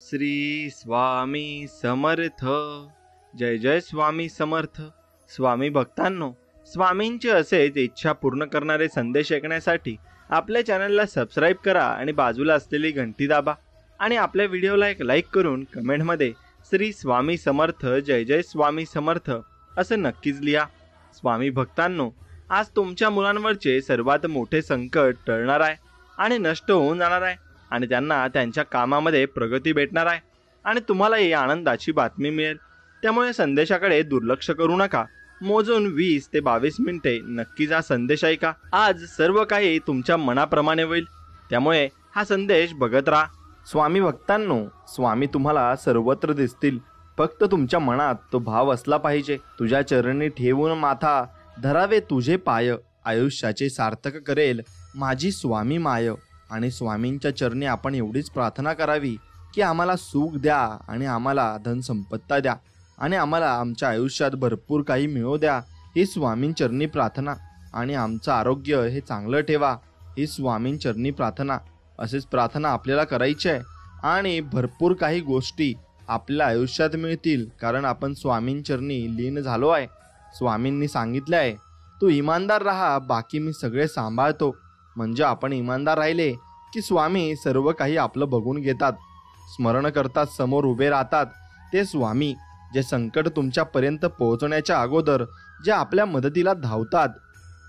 श्री स्वामी समर्थ. जय जय स्वामी समर्थ. स्वामी भक्तांनो, स्वामींची असेच इच्छा पूर्ण करणारे संदेश ऐकण्यासाठी आपल्या चॅनलला सबस्क्राईब करा आणि बाजूला असलेली घंटी दाबा आणि आपल्या व्हिडिओला एक लाईक करून कमेंटमध्ये श्री स्वामी समर्थ जय जय स्वामी समर्थ असं नक्कीच लिहा. स्वामी भक्तांनो, आज तुमच्या मुलांवरचे सर्वात मोठे संकट टळणार आहे आणि नष्ट होऊन जाणार आहे आणि त्यांना त्यांच्या कामामध्ये प्रगती भेटणार आहे आणि तुम्हालाही आनंदाची बातमी मिळेल. त्यामुळे संदेशाकडे दुर्लक्ष करू नका. मोजून 20 ते 22 मिनिटे नक्कीच हा संदेश ऐका. आज सर्व काही तुमच्या मनाप्रमाणे होईल, त्यामुळे हा संदेश बघत राहा. स्वामी भक्तांनो, स्वामी तुम्हाला सर्वत्र दिसतील, फक्त तुमच्या मनात तो भाव असला पाहिजे. तुझ्या चरणी ठेवून माथा धरावे तुझे पाय, आयुष्याचे सार्थक करेल माझी स्वामी माय. आणि स्वामींच्या चरणी आपण एवढीच प्रार्थना करावी की आम्हाला सुख द्या आणि आम्हाला धनसंपत्ता द्या आणि आम्हाला आमच्या आयुष्यात भरपूर काही मिळवू द्या, ही स्वामींचरणी प्रार्थना. आणि आमचं आरोग्य हे चांगलं ठेवा, ही स्वामींचरणी प्रार्थना. असेच प्रार्थना आपल्याला करायची आहे आणि भरपूर काही गोष्टी आपल्या आयुष्यात मिळतील, कारण आपण स्वामींचरणी लीन झालो आहे. स्वामींनी सांगितले आहे, तू इमानदार राहा, बाकी मी सगळे सांभाळतो. म्हणजे आपण इमानदार राहिले की स्वामी सर्व काही आपलं बघून घेतात, स्मरण करतात, समोर उभे राहतात. ते स्वामी जे संकट तुमच्यापर्यंत पोहोचण्याच्या अगोदर जे आपल्या मदतीला धावतात,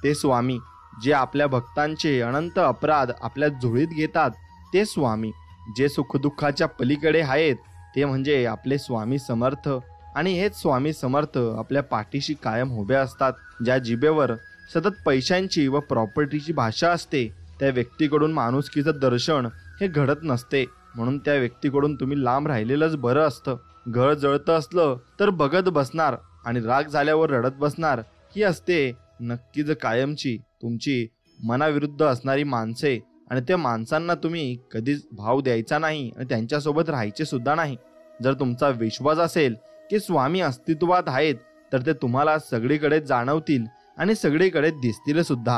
ते स्वामी जे आपल्या भक्तांचे अनंत अपराध आपल्या झोळीत घेतात, ते स्वामी जे सुखदुःखाच्या पलीकडे आहेत, ते म्हणजे आपले स्वामी समर्थ. आणि हेच स्वामी समर्थ आपल्या पाठीशी कायम उभे असतात. ज्या जिभेवर सतत पैशांची व प्रॉपर्टीची भाषा असते, त्या व्यक्तीकडून माणुसकीचं दर्शन हे घडत नसते. म्हणून त्या व्यक्तीकडून तुम्ही लांब राहिलेलंच बरं असतं. घर जळतं असलं तर बघत बसणार आणि राग झाल्यावर रडत बसणार, ही असते नक्कीच कायमची तुमची मनाविरुद्ध असणारी माणसे. आणि त्या माणसांना तुम्ही कधीच भाव द्यायचा नाही आणि त्यांच्यासोबत राहायचे सुद्धा नाही. जर तुमचा विश्वास असेल की स्वामी अस्तित्वात आहेत, तर ते तुम्हाला सगळीकडे जाणवतील आणि सगळीकडे दिसतील सुद्धा.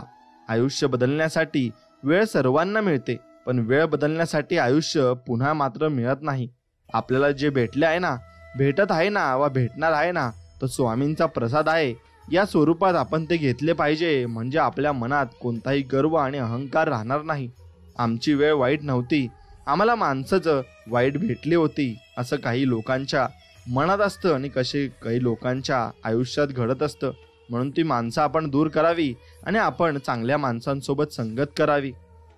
आयुष्य बदलण्यासाठी वेळ सर्वांना मिळते, पण वेळ बदलण्यासाठी आयुष्य पुन्हा मात्र मिळत नाही. आपल्याला जे भेटले आहे ना, भेटत आहे ना वा भेटणार आहे ना, तो स्वामींचा प्रसाद आहे. या स्वरूपात आपण ते घेतले पाहिजे, म्हणजे आपल्या मनात कोणताही गर्व आणि अहंकार राहणार नाही. आमची वेळ वाईट नव्हती, आम्हाला माणसाचं वाईट भेटली होती, असं काही लोकांच्या मनात असतं आणि काही लोकांच्या आयुष्यात घडत असतं. म्हणून ती माणसं आपण दूर करावी आणि आपण चांगल्या माणसांसोबत संगत करावी.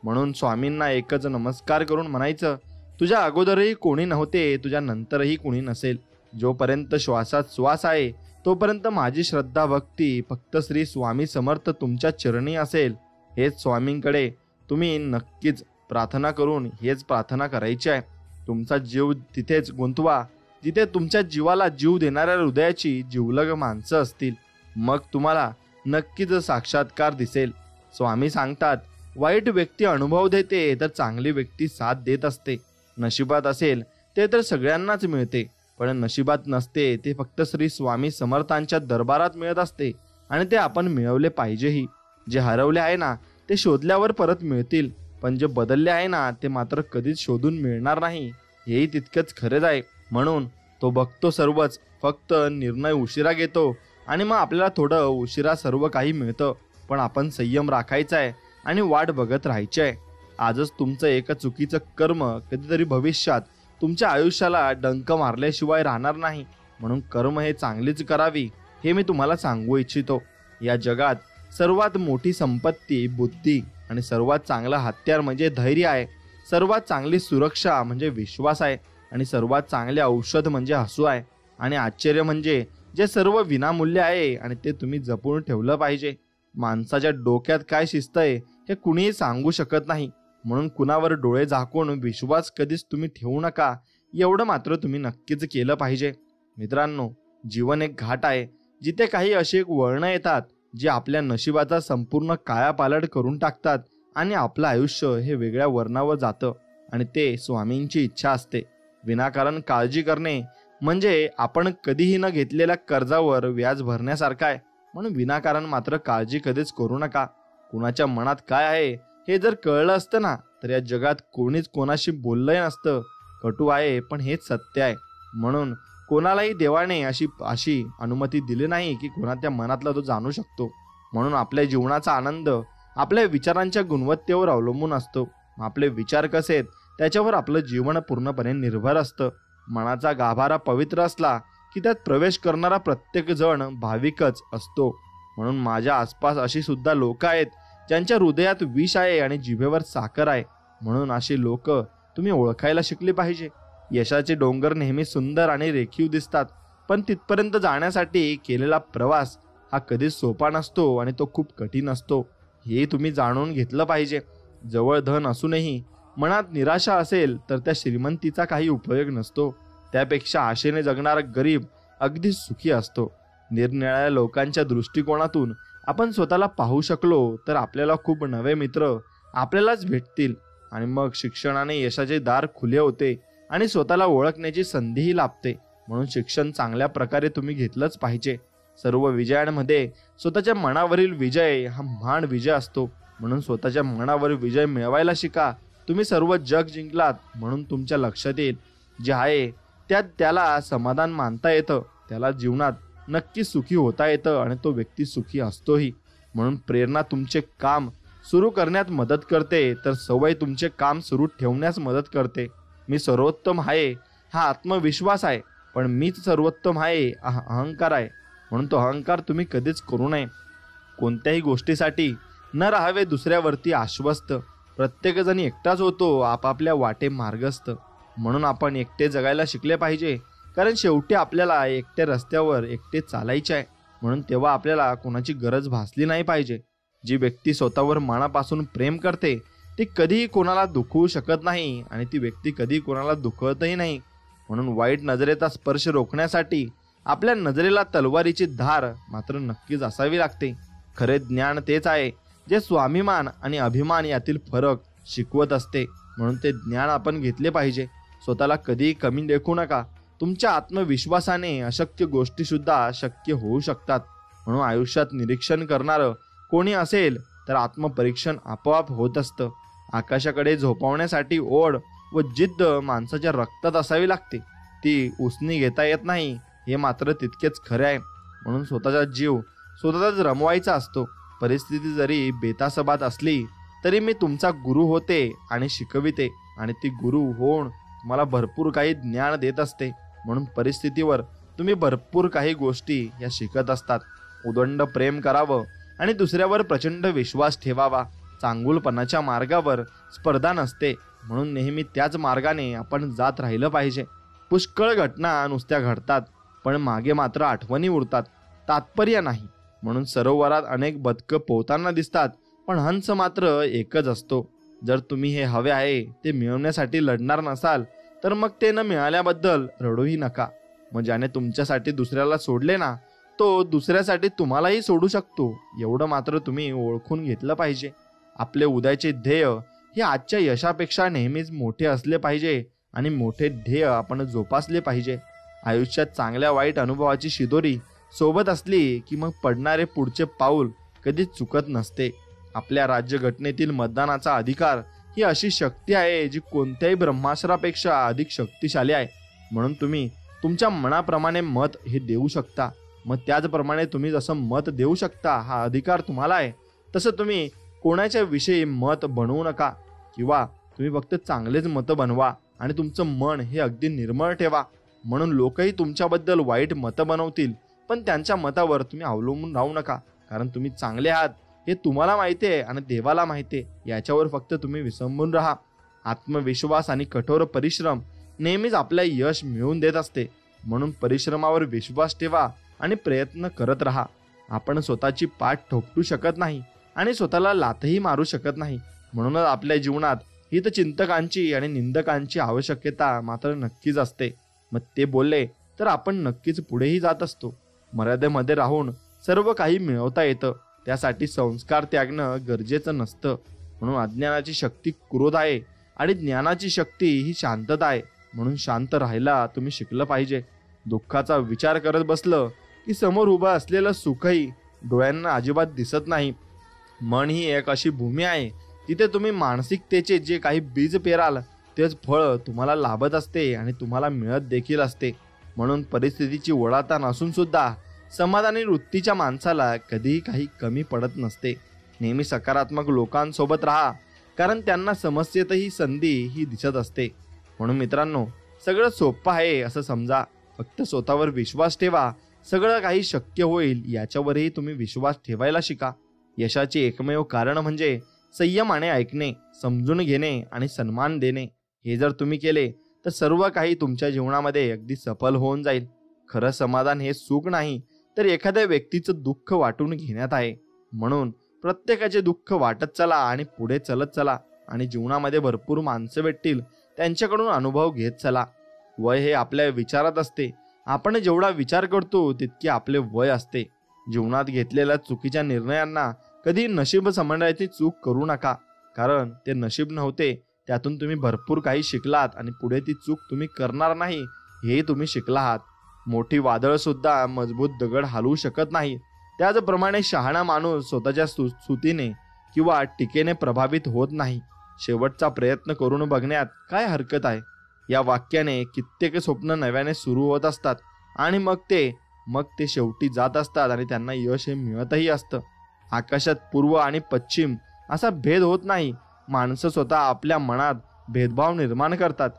म्हणून स्वामींना एकच नमस्कार करून म्हणायचं, तुझ्या अगोदरही कोणी नव्हते, तुझ्या नंतरही कोणी नसेल. जोपर्यंत श्वासात श्वास आहे तोपर्यंत माझी श्रद्धा भक्ती फक्त श्री स्वामी समर्थ तुमच्या चरणी असेल. हेच स्वामींकडे तुम्ही नक्कीच प्रार्थना करून हेच प्रार्थना करायची आहे. तुमचा जीव तिथेच गुंतवा जिथे तुमच्या जीवाला जीव देणाऱ्या हृदयाची जिवलग माणसं असतील. मग तुम्हाला नक्कीच साक्षात्कार दिसेल. स्वामी सांगतात, वाईट व्यक्ती अनुभव देते तर चांगली व्यक्ती साथ देत असते. नशिबात असेल ते तर सगळ्यांनाच मिळते, पण नशिबात नसते ते फक्त श्री स्वामी समर्थांच्या दरबारात मिळत असते आणि ते आपण मिळवले पाहिजेही. जे हरवले आहे ना, ते शोधल्यावर परत मिळतील, पण जे बदलले आहे ना, ते मात्र कधीच शोधून मिळणार नाही, हेही तितकंच खरंच आहे. म्हणून तो बघतो सर्वच, फक्त निर्णय उशिरा घेतो आणि मग आपल्याला थोडं उशिरा सर्व काही मिळतं. पण आपण संयम राखायचा आहे आणि वाट बघत राहायची आहे. आजच तुमचं एक चुकीचं कर्म कधीतरी भविष्यात तुमच्या आयुष्याला डंक मारल्याशिवाय राहणार नाही. म्हणून कर्म हे चांगलीच करावी, हे मी तुम्हाला सांगू इच्छितो. या जगात सर्वात मोठी संपत्ती बुद्धी आणि सर्वात चांगला हत्यार म्हणजे धैर्य आहे. सर्वात चांगली सुरक्षा म्हणजे विश्वास आहे आणि सर्वात चांगले औषध म्हणजे हसू आहे. आणि आश्चर्य म्हणजे जे सर्व विनामूल्य आहे आणि ते तुम्ही जपून ठेवलं पाहिजे. माणसाच्या डोक्यात काय शिस्त आहे हे कुणीही सांगू शकत नाही. म्हणून कुणावर डोळे झाकून विश्वास कधीच तुम्ही ठेवू नका, एवढं मात्र तुम्ही नक्कीच केलं पाहिजे. मित्रांनो, जीवन एक घाट आहे जिथे काही अशी एक वळणं येतात जे आपल्या नशिबाचा संपूर्ण कायापालट करून टाकतात आणि आपलं आयुष्य हे वेगळ्या वर्णावर जातं. आणि ते स्वामींची इच्छा असते. विनाकारण काळजी करणे म्हणजे आपण कधीही न घेतलेल्या कर्जावर व्याज भरण्यासारखं आहे. म्हणून विनाकारण मात्र काळजी कधीच करू नका. कुणाच्या मनात काय आहे हे जर कळलं असतं ना, तर या जगात कोणीच कोणाशी बोललंही नसतं. कटू आहे, पण हेच सत्य आहे. म्हणून कोणालाही देवाने अशी अनुमती दिली नाही की कोणाच्या मनातला तो जाणू शकतो. म्हणून आपल्या जीवनाचा आनंद आपल्या विचारांच्या गुणवत्तेवर अवलंबून असतो. आपले विचार कसे आहेत त्याच्यावर आपलं जीवन पूर्णपणे निर्भर असतं. मनाचा गाभारा पवित्र असला की त्यात प्रवेश करणारा प्रत्येक जण भाविकच असतो. म्हणून माझ्या आसपास अशी सुद्धा लोक आहेत ज्यांच्या हृदयात विष आहे आणि जिभेवर साखर आहे. म्हणून अशी लोक तुम्ही ओळखायला शिकली पाहिजे. यशाचे डोंगर नेहमी सुंदर आणि रेखीव दिसतात, पण तिथपर्यंत जाण्यासाठी केलेला प्रवास हा कधीच सोपा नसतो आणि तो खूप कठीण असतो. हे तुम्ही जाणून घेतलं पाहिजे. जवळ धन असूनही मनात निराशा असेल तर त्या श्रीमंतीचा काही उपयोग नसतो. त्यापेक्षा आशेने जगणारा गरीब अगदी सुखी असतो. निरनिराळ्या लोकांच्या दृष्टिकोनातून आपण स्वतःला पाहू शकलो तर आपल्याला खूप नवे मित्र आपल्यालाच भेटतील आणि मग शिक्षणाने यशाचे दार खुले होते आणि स्वतःला ओळखण्याची संधीही लाभते. म्हणून शिक्षण चांगल्या प्रकारे तुम्ही घेतलंच पाहिजे. सर्व विजयांमध्ये स्वतःच्या मनावरील विजय हा महान विजय असतो. म्हणून स्वतःच्या मनावर विजय मिळवायला शिका. तुम्ही सर्व जग जिंकलात म्हणून तुमच्या लक्षात येईल जे आहे त्यात त्याला समाधान मानता येतं, त्याला जीवनात नक्की सुखी होता येतं आणि तो व्यक्ती सुखी असतोही. म्हणून प्रेरणा तुमचे काम सुरू करण्यात मदत करते तर सवय तुमचे काम सुरू ठेवण्यास मदत करते. मी सर्वोत्तम आहे हा आत्मविश्वास आहे, पण मीच सर्वोत्तम आहे हा अहंकार आहे. म्हणून तो अहंकार तुम्ही कधीच करू नये. कोणत्याही गोष्टीसाठी न राहावे दुसऱ्यावरती आश्वस्त. प्रत्येकजण एकटाच होतो आपापल्या वाटे मार्गस्थ. म्हणून आपण एकटे जगायला शिकले पाहिजे, कारण शेवटी आपल्याला एकट्या रस्त्यावर एकटे चालायचे आहे. म्हणून तेव्हा आपल्याला कोणाची गरज भासली नाही पाहिजे. जी व्यक्ती स्वतःवर मनापासून प्रेम करते ती कधीही कोणाला दुखवू शकत नाही आणि ती व्यक्ती कधी कोणाला दुखवतही नाही. म्हणून वाईट नजरेचा स्पर्श रोखण्यासाठी आपल्या नजरेला तलवारीची धार मात्र नक्कीच असावी लागते. खरे ज्ञान तेच आहे जे स्वाभिमान आणि अभिमान यातील फरक शिकवत असते. म्हणून ते ज्ञान आपण घेतले पाहिजे. स्वतःला कधीही कमी लेखू नका. तुमच्या आत्मविश्वासाने अशक्य गोष्टी सुद्धा शक्य होऊ शकतात. म्हणून आयुष्यात निरीक्षण करणारं कोणी असेल तर आत्मपरीक्षण आपोआप होत असतं. आकाशाकडे झोपवण्यासाठी ओढ व जिद्द माणसाच्या रक्तात असावी लागते. ती उसनी घेता येत नाही हे मात्र तितकेच खरे आहे. म्हणून स्वतःचा जीव स्वतःच रमवायचा असतो. परिस्थिती जरी बेतासबात असली तरी मी तुमचा गुरु होते आणि शिकविते आणि ती गुरु होऊन तुम्हाला भरपूर काही ज्ञान देत असते. म्हणून परिस्थितीवर तुम्ही भरपूर काही गोष्टी या शिकत असतात. उदंड प्रेम करावं आणि दुसऱ्यावर प्रचंड विश्वास ठेवावा. चांगुलपणाच्या मार्गावर स्पर्धा नसते, म्हणून नेहमी त्याच मार्गाने आपण जात राहिलं पाहिजे. पुष्कळ घटना नुसत्या घडतात पण मागे मात्र आठवणी उरतात, तात्पर्य नाही. म्हणून सरोवरात अनेक बदकं पोहताना दिसतात पण हंस मात्र एकच असतो. जर तुम्ही हे हवे आहे ते मिळवण्यासाठी लढणार नसाल तर मग ते न मिळाल्याबद्दल रडूही नका. मग ज्याने तुमच्यासाठी दुसऱ्याला सोडले ना तो दुसऱ्यासाठी तुम्हालाही सोडू शकतो, एवढं मात्र तुम्ही ओळखून घेतलं पाहिजे. आपले उद्याचे ध्येय हे आजच्या यशापेक्षा नेहमीच मोठे असले पाहिजे आणि मोठे ध्येय आपण जोपासले पाहिजे. आयुष्यात चांगल्या वाईट अनुभवाची शिदोरी सोबत असली की मग पडणारे पुढचे पाऊल कधीच चुकत नसते. आपल्या राज्यघटनेतील मतदानाचा अधिकार ही अशी शक्ती आहे जी कोणत्याही ब्रह्मास्त्रापेक्षा अधिक शक्तिशाली आहे. म्हणून तुम्ही तुमच्या मनाप्रमाणे मत हे देऊ शकता. मग त्याचप्रमाणे तुम्ही जसं मत देऊ शकता हा अधिकार तुम्हाला आहे, तसं तुम्ही कोणाच्या विषयी मत बनवू नका किंवा तुम्ही फक्त चांगलेच मत बनवा आणि तुमचं मन हे अगदी निर्मळ ठेवा. म्हणून लोकही तुमच्याबद्दल वाईट मतं बनवतील पण त्यांच्या मतावर तुम्ही अवलंबून राहू नका, कारण तुम्ही चांगले आहात हे तुम्हाला माहिती आहे आणि देवाला माहिती आहे. याच्यावर फक्त तुम्ही विसंबून राहा. आत्मविश्वास आणि कठोर परिश्रम नेहमीच आपल्या यश मिळवून देत असते. म्हणून परिश्रमावर विश्वास ठेवा आणि प्रयत्न करत राहा. आपण स्वतःची पाठ ठोकटू शकत नाही आणि स्वतःला लाथही मारू शकत नाही. म्हणूनच आपल्या जीवनात हितचिंतकांची आणि निंदकांची आवश्यकता मात्र नक्कीच असते. मग ते बोलले तर आपण नक्कीच पुढेही जात असतो. मर्यादेमध्ये राहून सर्व काही मिळवता येतं, त्यासाठी संस्कार त्यागणं गरजेचं नसतं. म्हणून अज्ञानाची शक्ती क्रोध आहे आणि ज्ञानाची शक्ती ही शांतता आहे. म्हणून शांत राहायला तुम्ही शिकलं पाहिजे. दुःखाचा विचार करत बसलं की समोर उभं असलेलं सुखही डोळ्यांना अजिबात दिसत नाही. मन ही एक अशी भूमी आहे जिथे तुम्ही मानसिकतेचे जे काही बीज पेराल तेच फळ तुम्हाला लाभत असते आणि तुम्हाला मिळत देखील असते. म्हणून परिस्थितीची ओढाताण असून सुद्धा समाधानी वृत्तीच्या माणसाला कधीही काही कमी पडत नसते. नेहमी सकारात्मक लोकांसोबत राहा, कारण त्यांना समस्येतही संधी ही दिसत असते. म्हणून मित्रांनो, सगळं सोपं आहे असं समजा, फक्त स्वतःवर विश्वास ठेवा. सगळं काही शक्य होईल याच्यावरही तुम्ही विश्वास ठेवायला शिका. यशाचे एकमेव कारण म्हणजे संयमाने ऐकणे, समजून घेणे आणि सन्मान देणे. हे जर तुम्ही केले तर सर्व काही तुमच्या जीवनामध्ये अगदी सफल होऊन जाईल. खरं समाधान हे सुख नाही, तर एखाद्या व्यक्तीचं दुःख वाटून घेण्यात आहे. म्हणून प्रत्येकाचे दुःख वाटत चला आणि पुढे चलत चला, आणि जीवनामध्ये भरपूर माणसं भेटतील, त्यांच्याकडून अनुभव घेत चला. वय हे आपल्या विचारात असते. आपण जेवढा विचार करतो तितके आपले वय असते. जीवनात घेतलेल्या चुकीच्या निर्णयांना कधी नशीब समजण्याची चूक करू नका, कारण ते नशीब नव्हते. त्यातून तुम्ही भरपूर काही शिकलात आणि पुढे ती चूक तुम्ही करणार नाही हे तुम्ही शिकला आहात. मोठी वादळ सुद्धा मजबूत दगड हलवू शकत नाही. त्याचप्रमाणे शहाणा माणूस स्वतःच्या स्तुतीने किंवा टीकेने प्रभावित होत नाही. शेवटचा प्रयत्न करून बघण्यात काय हरकत आहे. या वाक्याने कित्येक स्वप्न नव्याने सुरू होत असतात आणि मग ते शेवटी जात असतात आणि त्यांना यश हे मिळतही असतं. आकाशात पूर्व आणि पश्चिम असा भेद होत नाही. माणसं स्वतः आपल्या मनात भेदभाव निर्माण करतात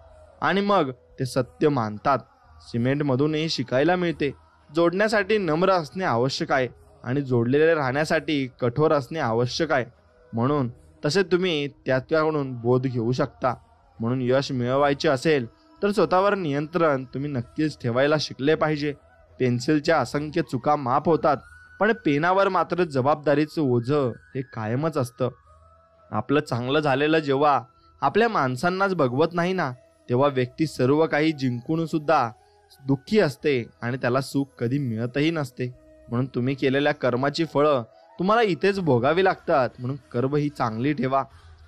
आणि मग ते सत्य मानतात. सिमेंटमधूनही शिकायला मिळते. जोडण्यासाठी नम्र असणे आवश्यक आहे आणि जोडलेले राहण्यासाठी कठोर असणे आवश्यक आहे. म्हणून तसे तुम्ही त्याच्याकडून बोध घेऊ शकता. म्हणून यश मिळवायचे असेल तर स्वतःवर नियंत्रण तुम्ही नक्कीच ठेवायला शिकले पाहिजे. पेन्सिलच्या असंख्य चुका माफ होतात, पण पेनावर मात्र जबाबदारीचं ओझं हे कायमच असतं. आपलं चांगलं झालेलं जेव्हा आपल्या माणसांनाच बघवत नाही ना, तेव्हा व्यक्ती सर्व काही जिंकून सुद्धा दुःखी असते आणि त्याला सुख कधी मिळतही नसते. म्हणून तुम्ही केलेल्या कर्माची फळं तुम्हाला इथेच भोगावी लागतात. म्हणून कर्म ही चांगली ठेवा.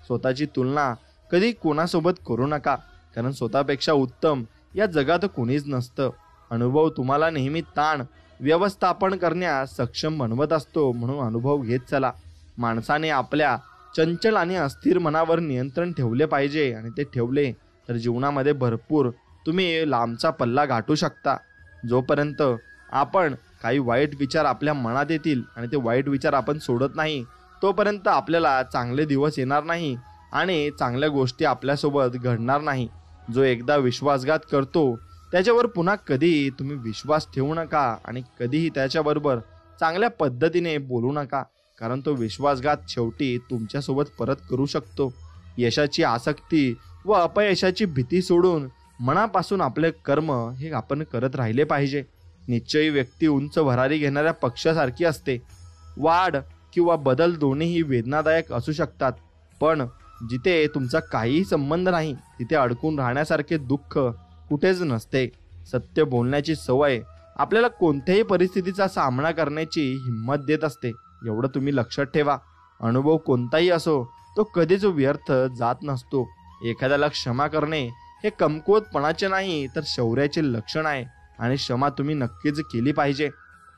स्वतःची तुलना कधी कोणासोबत करू नका, कारण स्वतःपेक्षा उत्तम या जगात कोणीच नसतं. अनुभव तुम्हाला नेहमी ताण व्यवस्थापन करण्यास सक्षम बनवत असतो. म्हणून अनुभव घेत चला. माणसाने आपल्या चंचल आणि अस्थिर मनावर नियंत्रण ठेवले पाहिजे, आणि ते ठेवले तर जीवनामध्ये भरपूर तुम्ही लांबचा पल्ला गाठू शकता. जोपर्यंत आपण काही वाईट विचार आपल्या मनात येतील आणि ते वाईट विचार आपण सोडत नाही, तोपर्यंत आपल्याला चांगले दिवस येणार नाही आणि चांगल्या गोष्टी आपल्यासोबत घडणार नाही. जो एकदा विश्वासघात करतो त्याच्यावर पुन्हा कधीही तुम्ही विश्वास ठेवू नका आणि कधीही त्याच्याबरोबर चांगल्या पद्धतीने बोलू नका, कारण तो विश्वासघात शेवटी तुमच्यासोबत परत करू शकतो. यशाची आसक्ती व अपयशाची भीती सोडून मनापासून आपले कर्म हे आपण करत राहिले पाहिजे. निश्चयी व्यक्ती उंच भरारी घेणाऱ्या पक्षासारखी असते. वाढ किंवा बदल दोन्हीही वेदनादायक असू शकतात, पण जिथे तुमचा काहीही संबंध नाही तिथे अडकून राहण्यासारखे दुःख कुठेच नसते. सत्य बोलण्याची सवय आपल्याला कोणत्याही परिस्थितीचा सामना करण्याची हिंमत देत असते. एवढं तुम्ही लक्षात ठेवा. अनुभव कोणताही असो तो कधीच व्यर्थ जात नसतो. एखाद्याला क्षमा करणे हे कमकुवतपणाचे नाही तर शौर्याचे लक्षण आहे, आणि क्षमा तुम्ही नक्कीच केली पाहिजे.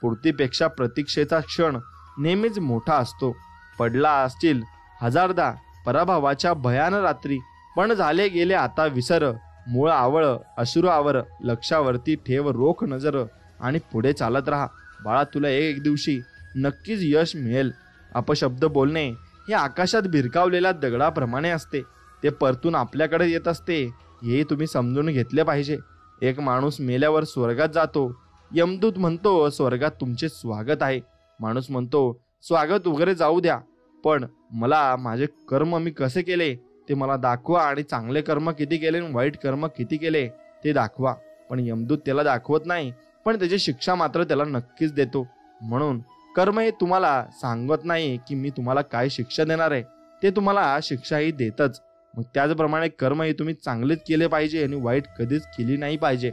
पूर्तीपेक्षा प्रतीक्षेचा क्षण नेहमीच मोठा असतो. पडला असतील हजारदा पराभवाच्या भयान रात्री, पण झाले गेले आता विसर. मूळ आवळ अश्रू आवर, लक्षावरती ठेव रोख नजर आणि पुढे चालत राहा. बाळा, तुला एक दिवशी नक्कीच यश मिळेल. अपशब्द बोलणे हे आकाशात भिरकावलेल्या दगडाप्रमाणे असते. ते परतून आपल्याकडे येत असते, हे तुम्ही समजून घेतले पाहिजे. एक माणूस मेल्यावर स्वर्गात जातो. यमदूत म्हणतो स्वर्गात तुमचे स्वागत आहे. माणूस म्हणतो स्वागत वगैरे जाऊ द्या, पण मला माझे कर्म मी कसे केले ते मला दाखवा, आणि चांगले कर्म किती केले आणि वाईट कर्म किती केले ते दाखवा. पण यमदूत त्याला दाखवत नाही, पण त्याची शिक्षा मात्र त्याला नक्कीच देतो. म्हणून कर्म हे तुम्हाला सांगत नाही की मी तुम्हाला काय शिक्षा देणार आहे, ते तुम्हाला शिक्षाही देतच. मग त्याचप्रमाणे कर्म हे तुम्ही चांगलेच केले पाहिजे आणि वाईट कधीच केली नाही पाहिजे.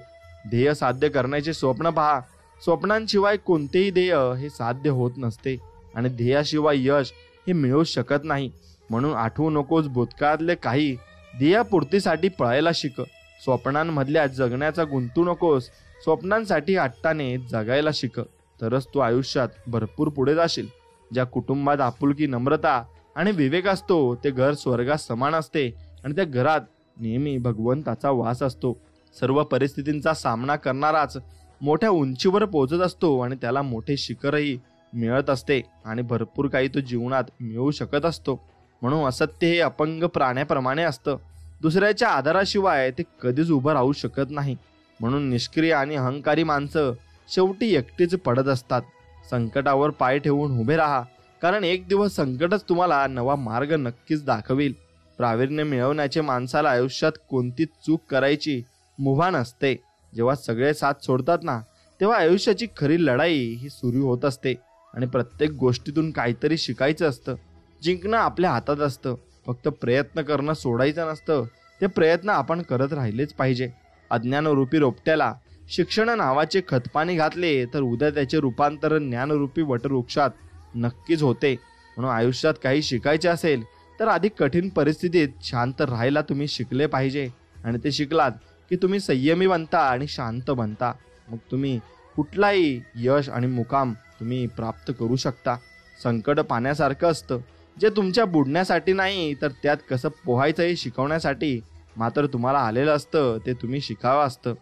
ध्येय साध्य करण्याचे स्वप्न पहा. स्वप्नांशिवाय कोणतेही ध्येय हे साध्य होत नसते, आणि ध्येयाशिवाय यश हे मिळू शकत नाही. म्हणून आठवू नकोस भूतकाळातले काही. ध्येयपूर्तीसाठी पळायला शिक. स्वप्नांमधल्या जगण्याचा गुंतू नकोस. स्वप्नांसाठी हट्टाने जगायला शिक, तरच तू आयुष्यात भरपूर पुढे जाशील. ज्या कुटुंबात आपुलकी, नम्रता आणि विवेक असतो ते घर स्वर्गात समान असते, आणि त्या घरात नेहमी भगवंताचा वास असतो. सर्व परिस्थितींचा सामना करणाराच मोठ्या उंचीवर पोहोचत असतो आणि त्याला मोठे शिखरही मिळत असते आणि भरपूर काही तो जीवनात मिळवू शकत असतो. म्हणून असत्य हे अपंग प्राण्याप्रमाणे असतं. दुसऱ्याच्या आधाराशिवाय ते कधीच उभं राहू शकत नाही. म्हणून निष्क्रिय आणि अहंकारी माणसं शेवटी एकटीच पडत असतात. संकटावर पाय ठेवून उभे राहा, कारण एक दिवस संकटच तुम्हाला नवा मार्ग नक्कीच दाखवेल. प्रावीण्य मिळवण्याचे माणसाला आयुष्यात कोणतीच चूक करायची मुभा नसते. जेव्हा सगळे साथ सोडतात ना, तेव्हा आयुष्याची खरी लढाई ही सुरू होत असते आणि प्रत्येक गोष्टीतून काहीतरी शिकायचं असतं. जिंकणं आपल्या हातात असतं. फक्त प्रयत्न करणं सोडायचं नसतं. ते प्रयत्न आपण करत राहिलेच पाहिजे. अज्ञानरूपी रोपट्याला शिक्षण नावाचे खतपाणी घातले तर उद्या त्याचे रूपांतर ज्ञानरूपी वटवृक्षात नक्कीच होते. म्हणून आयुष्यात काही शिकायचे असेल तर आधी कठीण परिस्थितीत शांत राहायला तुम्ही शिकले पाहिजे. आणि ते शिकलात की तुम्ही संयमी बनता आणि शांत बनता. मग तुम्ही कुठलाही यश आणि मुकाम तुम्ही प्राप्त करू शकता. संकट पाण्यासारखं असतं, जे तुमच्या बुडण्यासाठी नाही तर त्यात कसं पोहायचं हे शिकवण्यासाठी मात्र तुम्हाला आलेलं असतं. ते तुम्ही शिकावं असतं.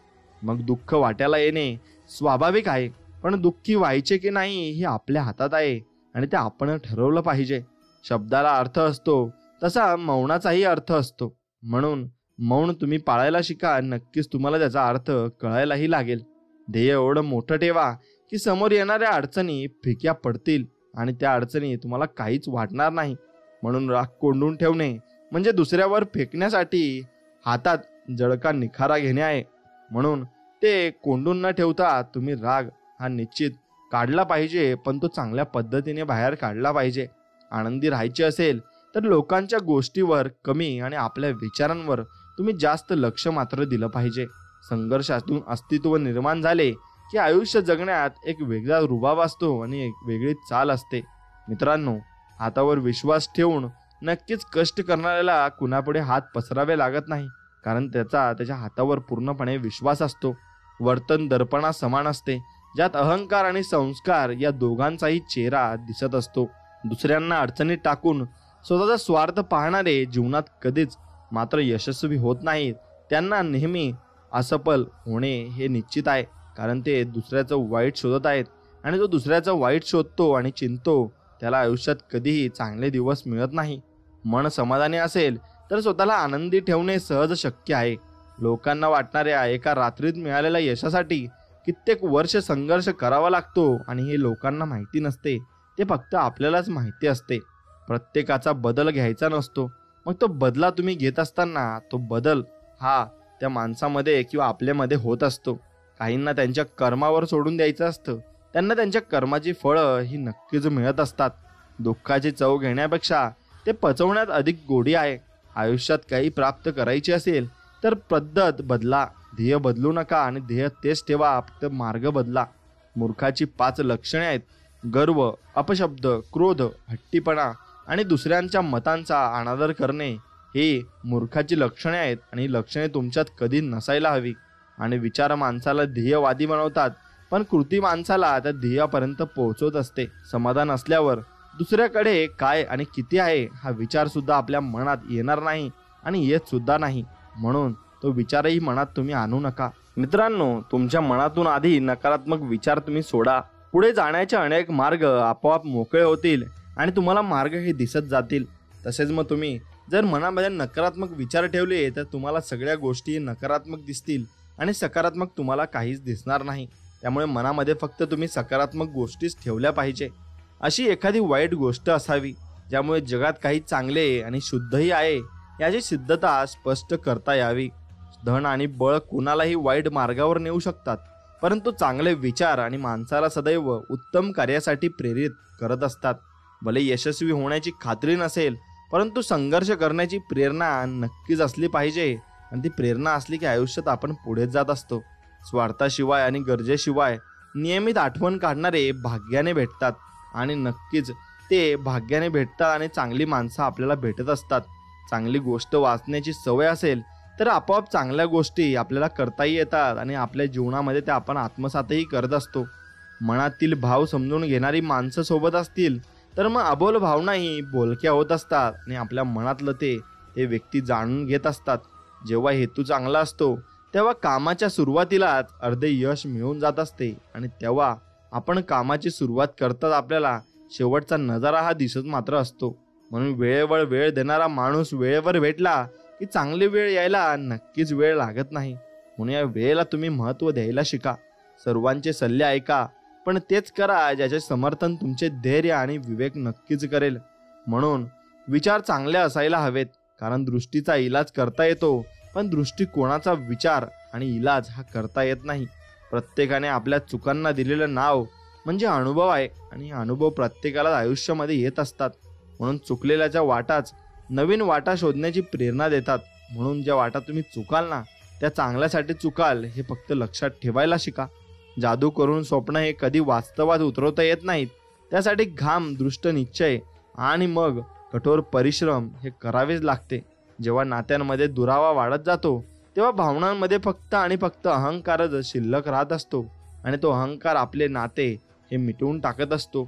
मग दुःख वाट्याला येणे स्वाभाविक आहे, पण दुःखी व्हायचे की नाही हे आपल्या हातात आहे आणि ते आपण ठरवलं पाहिजे. शब्दाला अर्थ असतो तसा मौनाचाही अर्थ असतो. म्हणून मौन तुम्ही पाळायला शिका. नक्कीच तुम्हाला त्याचा अर्थ कळायलाही लागेल. ध्येय एवढं मोठं ठेवा की समोर येणाऱ्या अडचणी फिक्या पडतील आणि त्या अडचणी तुम्हाला काहीच वाटणार नाही. म्हणून राग कोंडून ठेवणे म्हणजे दुसऱ्यावर फेकण्यासाठी हातात जळका निखारा घेणे आहे. म्हणून ते कोंडून न ठेवता तुम्ही राग हा निश्चित काढला पाहिजे, पण तो चांगल्या पद्धतीने बाहेर काढला पाहिजे. आनंदी राहायचे असेल तर लोकांच्या गोष्टीवर कमी आणि आपल्या विचारांवर तुम्ही जास्त लक्ष मात्र दिलं पाहिजे. संघर्षातून अस्तित्व निर्माण झाले की आयुष्य जगण्यात एक वेगळा रुबाब असतो आणि एक वेगळी चाल असते. मित्रांनो, हातावर विश्वास ठेवून नक्कीच कष्ट करणाऱ्याला कुणापुढे हात पसरावे लागत नाही, कारण त्याच्या हातावर पूर्णपणे विश्वास असतो. वर्तन दर्पणा समान असते, ज्यात अहंकार आणि संस्कार या दोघांचाही चेहरा दिसत असतो. दुसऱ्यांना अडचणीत टाकून स्वतःचा स्वार्थ पाहणारे जीवनात कधीच मात्र यशस्वी होत नाहीत. त्यांना नेहमी असफल होणे हे निश्चित आहे, कारण ते दुसऱ्याचं वाईट शोधत आहेत आणि जो दुसऱ्याचं वाईट शोधतो आणि चिंतो त्याला आयुष्यात कधीही चांगले दिवस मिळत नाही. मन समाधानी असेल तर स्वतःला आनंदी ठेवणे सहज शक्य आहे. लोकांना वाटणाऱ्या एका रात्रीत मिळालेल्या यशासाठी कित्येक वर्ष संघर्ष करावा लागतो आणि हे लोकांना माहिती नसते. ते फक्त आपल्यालाच माहिती असते. प्रत्येकाचा बदल घ्यायचा नसतो. मग तो बदला तुम्ही घेत असताना तो बदल हा त्या माणसामध्ये किंवा आपल्यामध्ये होत असतो. काहींना त्यांच्या कर्मावर सोडून द्यायचं असतं. त्यांना त्यांच्या कर्माची फळं ही नक्कीच मिळत असतात. दुःखाची चव घेण्यापेक्षा ते पचवण्यात अधिक गोडी आहे. आयुष्यात काही प्राप्त करायचे असेल तर पद्धत बदला, ध्येय बदलू नका आणि ध्येय तेच ठेवा, फक्त मार्ग बदला. मूर्खाची 5 लक्षणे आहेत: गर्व, अपशब्द, क्रोध, हट्टीपणा आणि दुसऱ्यांच्या मतांचा अनादर करणे. हे मूर्खाची लक्षणे आहेत आणि लक्षणे तुमच्यात कधी नसायला हवी. आणि विचार माणसाला ध्येयवादी बनवतात, पण कृती माणसाला त्या ध्येयापर्यंत पोहोचवत असते. समाधान असल्यावर दुसऱ्याकडे काय आणि किती आहे हा विचार सुद्धा आपल्या मनात येणार नाही आणि येत सुद्धा नाही. म्हणून तो विचारही मनात तुम्ही आणू नका. मित्रांनो, तुमच्या मनातून आधी नकारात्मक विचार तुम्ही सोडा. पुढे जाण्याचे अनेक मार्ग आपोआप मोकळे होतील आणि तुम्हाला मार्ग हे दिसत जातील. तसेच मग तुम्ही जर मनामध्ये नकारात्मक विचार ठेवले तर तुम्हाला सगळ्या गोष्टी नकारात्मक दिसतील आणि सकारात्मक तुम्हाला काहीच दिसणार नाही. त्यामुळे मनामध्ये फक्त तुम्ही सकारात्मक गोष्टीच ठेवल्या पाहिजे. अशी एखादी वाईट गोष्ट असावी ज्यामुळे जगात काही चांगले आणि शुद्धही आहे याची सिद्धता स्पष्ट करता यावी. धन आणि बळ कुणालाही वाईट मार्गावर नेऊ शकतात, परंतु चांगले विचार आणि माणसाला सदैव उत्तम कार्यासाठी प्रेरित करत असतात. भले यशस्वी होण्याची खात्री नसेल, परंतु संघर्ष करण्याची प्रेरणा नक्कीच असली पाहिजे. आणि ती प्रेरणा असली की आयुष्यात आपण पुढे जात असतो. स्वार्थाशिवाय आणि गरजेशिवाय नियमित आठवण काढणारे भाग्याने भेटतात आणि नक्कीच ते भाग्याने भेटतात आणि चांगली माणसं आपल्याला भेटत असतात. चांगली गोष्ट वाचण्याची सवय असेल तर आपोआप चांगल्या गोष्टी आपल्याला करताही येतात आणि आपल्या जीवनामध्ये त्या आपण आत्मसातही करत असतो. मनातील भाव समजून घेणारी माणसं सोबत असतील तर मग अबोल भावनाही बोलक्या होत असतात आणि आपल्या मनातलं ते व्यक्ती जाणून घेत असतात. जेव्हा हेतू चांगला असतो तेव्हा कामाच्या सुरुवातीलाच अर्धे यश मिळून जात असते आणि तेव्हा आपण कामाची सुरुवात करताच आपल्याला शेवटचा नजारा हा दिसत मात्र असतो. म्हणून वेळेवर वेळ देणारा माणूस वेळेवर भेटला की चांगली वेळ यायला नक्कीच वेळ लागत नाही. म्हणून या वेळेला तुम्ही महत्त्व द्यायला शिका. सर्वांचे सल्ले ऐका, पण तेच करा ज्याचे समर्थन तुमचे धैर्य आणि विवेक नक्कीच करेल. म्हणून विचार चांगले असायला हवेत, कारण दृष्टीचा इलाज करता येतो, पण दृष्टिकोनाचा विचार आणि इलाज हा करता येत नाही. प्रत्येकाने आपल्या चुकांना दिलेलं नाव म्हणजे अनुभव आहे आणि अनुभव प्रत्येकाला आयुष्यामध्ये येत असतात. म्हणून चुकलेल्याच्या वाटाच नवीन वाटा शोधण्याची प्रेरणा देतात. म्हणून ज्या वाटा तुम्ही चुकाल ना त्या चांगल्यासाठी चुकाल हे फक्त लक्षात ठेवायला शिका. जादू करून स्वप्न हे कधी वास्तवात उतरवता येत नाहीत. त्यासाठी घाम, दृष्ट निश्चय आणि मग कठोर परिश्रम हे करावेच लागते. जेव्हा नात्यांमध्ये दुरावा वाढत जातो तेव्हा भावनांमध्ये फक्त आणि फक्त अहंकारच शिल्लक राहत असतो आणि तो अहंकार आपले नाते हे मिटवून टाकत असतो.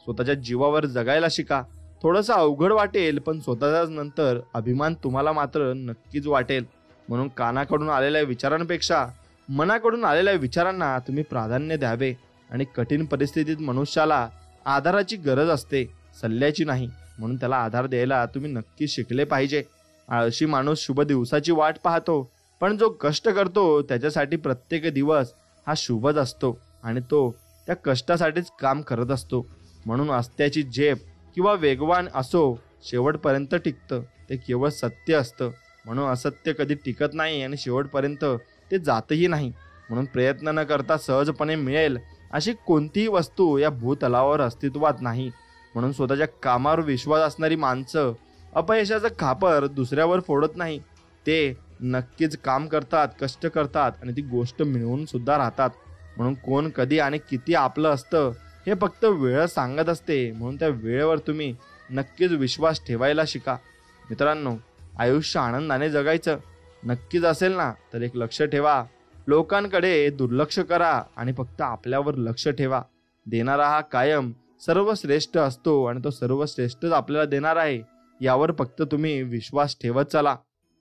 स्वतःच्या जीवावर जगायला शिका. थोडंसं अवघड वाटेल, पण स्वतःचाच नंतर अभिमान तुम्हाला मात्र नक्कीच वाटेल. म्हणून कानाकडून आलेल्या विचारांपेक्षा मनाकडून आलेल्या विचारांना तुम्ही प्राधान्य द्यावे. आणि कठीण परिस्थितीत मनुष्याला आधाराची गरज असते, सल्ल्याची नाही. म्हणून त्याला आधार द्यायला तुम्ही नक्की शिकले पाहिजे. आळशी माणूस शुभ दिवसाची वाट पाहतो, पण जो कष्ट करतो त्याच्यासाठी प्रत्येक दिवस हा शुभच असतो आणि तो त्या कष्टासाठीच काम करत असतो. म्हणून अस्त्याची झेप किंवा वेगवान असो, शेवटपर्यंत टिकतं ते केवळ सत्य असतं. म्हणून असत्य कधी टिकत नाही आणि शेवटपर्यंत ते जातही नाही. म्हणून प्रयत्न न करता सहजपणे मिळेल अशी कोणतीही वस्तू या भूतलावर अस्तित्वात नाही. म्हणून स्वतःच्या कामावर विश्वास असणारी माणसं अपयशाचं खापर दुसऱ्यावर फोडत नाही. ते नक्कीच काम करतात, कष्ट करतात आणि ती गोष्ट मिळवून सुद्धा राहतात. म्हणून कोण कधी आणि किती आपलं असतं हे फक्त वेळ सांगत असते. म्हणून त्या वेळेवर तुम्ही नक्कीच विश्वास ठेवायला शिका. मित्रांनो, आयुष्य आनंदाने जगायचं नक्कीच असेल ना, तर एक लक्ष ठेवा. लोकांकडे दुर्लक्ष करा आणि फक्त आपल्यावर लक्ष ठेवा. देणारा हा कायम सर्वश्रेष्ठ असतो आणि तो सर्वश्रेष्ठच आपल्याला देणार आहे. यावर फक्त तुम्ही विश्वास ठेवत चला.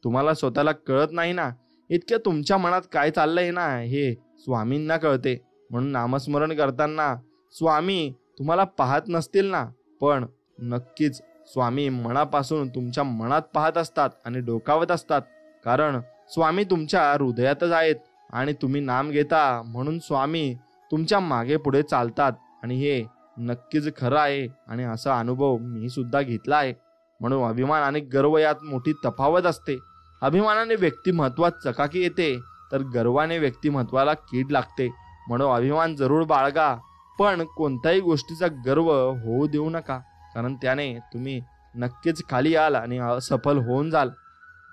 तुम्हाला स्वतःला कळत नाही ना, इतक्या तुमच्या मनात काय चाललंय ना हे स्वामींना कळते. म्हणून नामस्मरण करताना स्वामी तुम्हाला पाहत नसतील ना, पण नक्कीच स्वामी मनापासून तुमच्या मनात पाहत असतात आणि डोकावत असतात. कारण स्वामी तुमच्या हृदयातच आहेत आणि तुम्ही नाम घेता म्हणून स्वामी तुमच्या मागे पुढे चालतात. आणि हे नक्कीच खरं आहे आणि असा अनुभव मी सुद्धा घेतला आहे. म्हणून अभिमान आणि गर्व यात मोठी तफावत असते. अभिमानाने व्यक्तिमत्वात चकाकी येते, तर गर्वाने व्यक्तिमत्वाला कीड लागते. म्हणून अभिमान जरूर बाळगा, पण कोणत्याही गोष्टीचा गर्व होऊ देऊ नका, कारण त्याने तुम्ही नक्कीच खाली याल आणि असफल होऊन जाल.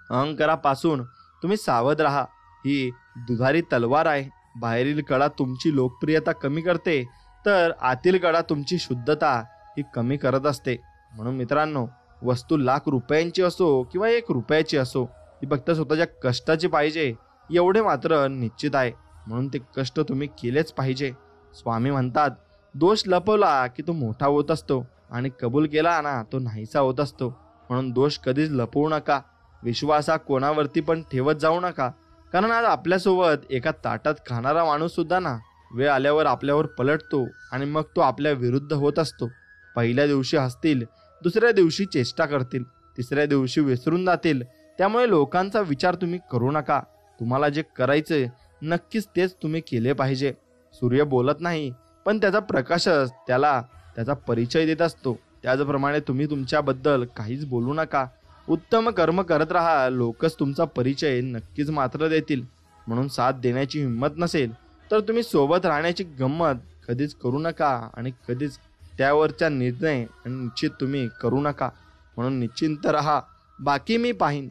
अहंकारापासून तुम्ही सावध राहा. ही दुधारी तलवार आहे. बाहेरील कडा तुमची लोकप्रियता कमी करते, तर आतील कडा तुमची शुद्धता ही कमी करत असते. म्हणून मित्रांनो, वस्तू लाख रुपयांची असो किंवा 1 रुपयाची असो, ती फक्त स्वतःच्या कष्टाची पाहिजे एवढे मात्र निश्चित आहे. म्हणून ते कष्ट तुम्ही केलेच पाहिजे. स्वामी म्हणतात, दोष लपवला की तो मोठा होत असतो आणि कबूल केला ना तो नाहीसा होत असतो. म्हणून दोष कधीच लपवू नका. विश्वास हा कोणावरती पण ठेवत जाऊ नका, कारण आज आपल्यासोबत एका ताटात खाणारा माणूस सुद्धा ना वेळ आल्यावर आपल्यावर पलटतो आणि मग तो आपल्या विरुद्ध होत असतो. पहिल्या दिवशी हसतील, दुसऱ्या दिवशी चेष्टा करतील, तिसऱ्या दिवशी विसरून जातील. त्यामुळे लोकांचा विचार तुम्ही करू नका. तुम्हाला जे करायचे नक्कीच तेच तुम्ही केले पाहिजे. सूर्य बोलत नाही, पण त्याचा प्रकाशच त्याला त्याचा परिचय देत असतो. त्याचप्रमाणे तुम्ही तुमच्याबद्दल काहीच बोलू नका. उत्तम कर्म करत राहा. लोकच तुमचा परिचय नक्कीच मात्र देतील. म्हणून साथ देण्याची हिंमत नसेल तर तुम्ही सोबत राहण्याची गंमत कधीच करू नका आणि कधीच त्यावरचा निर्णय निश्चित तुम्ही करू नका. म्हणून निश्चिंत राहा. बाकी मी पाहीन,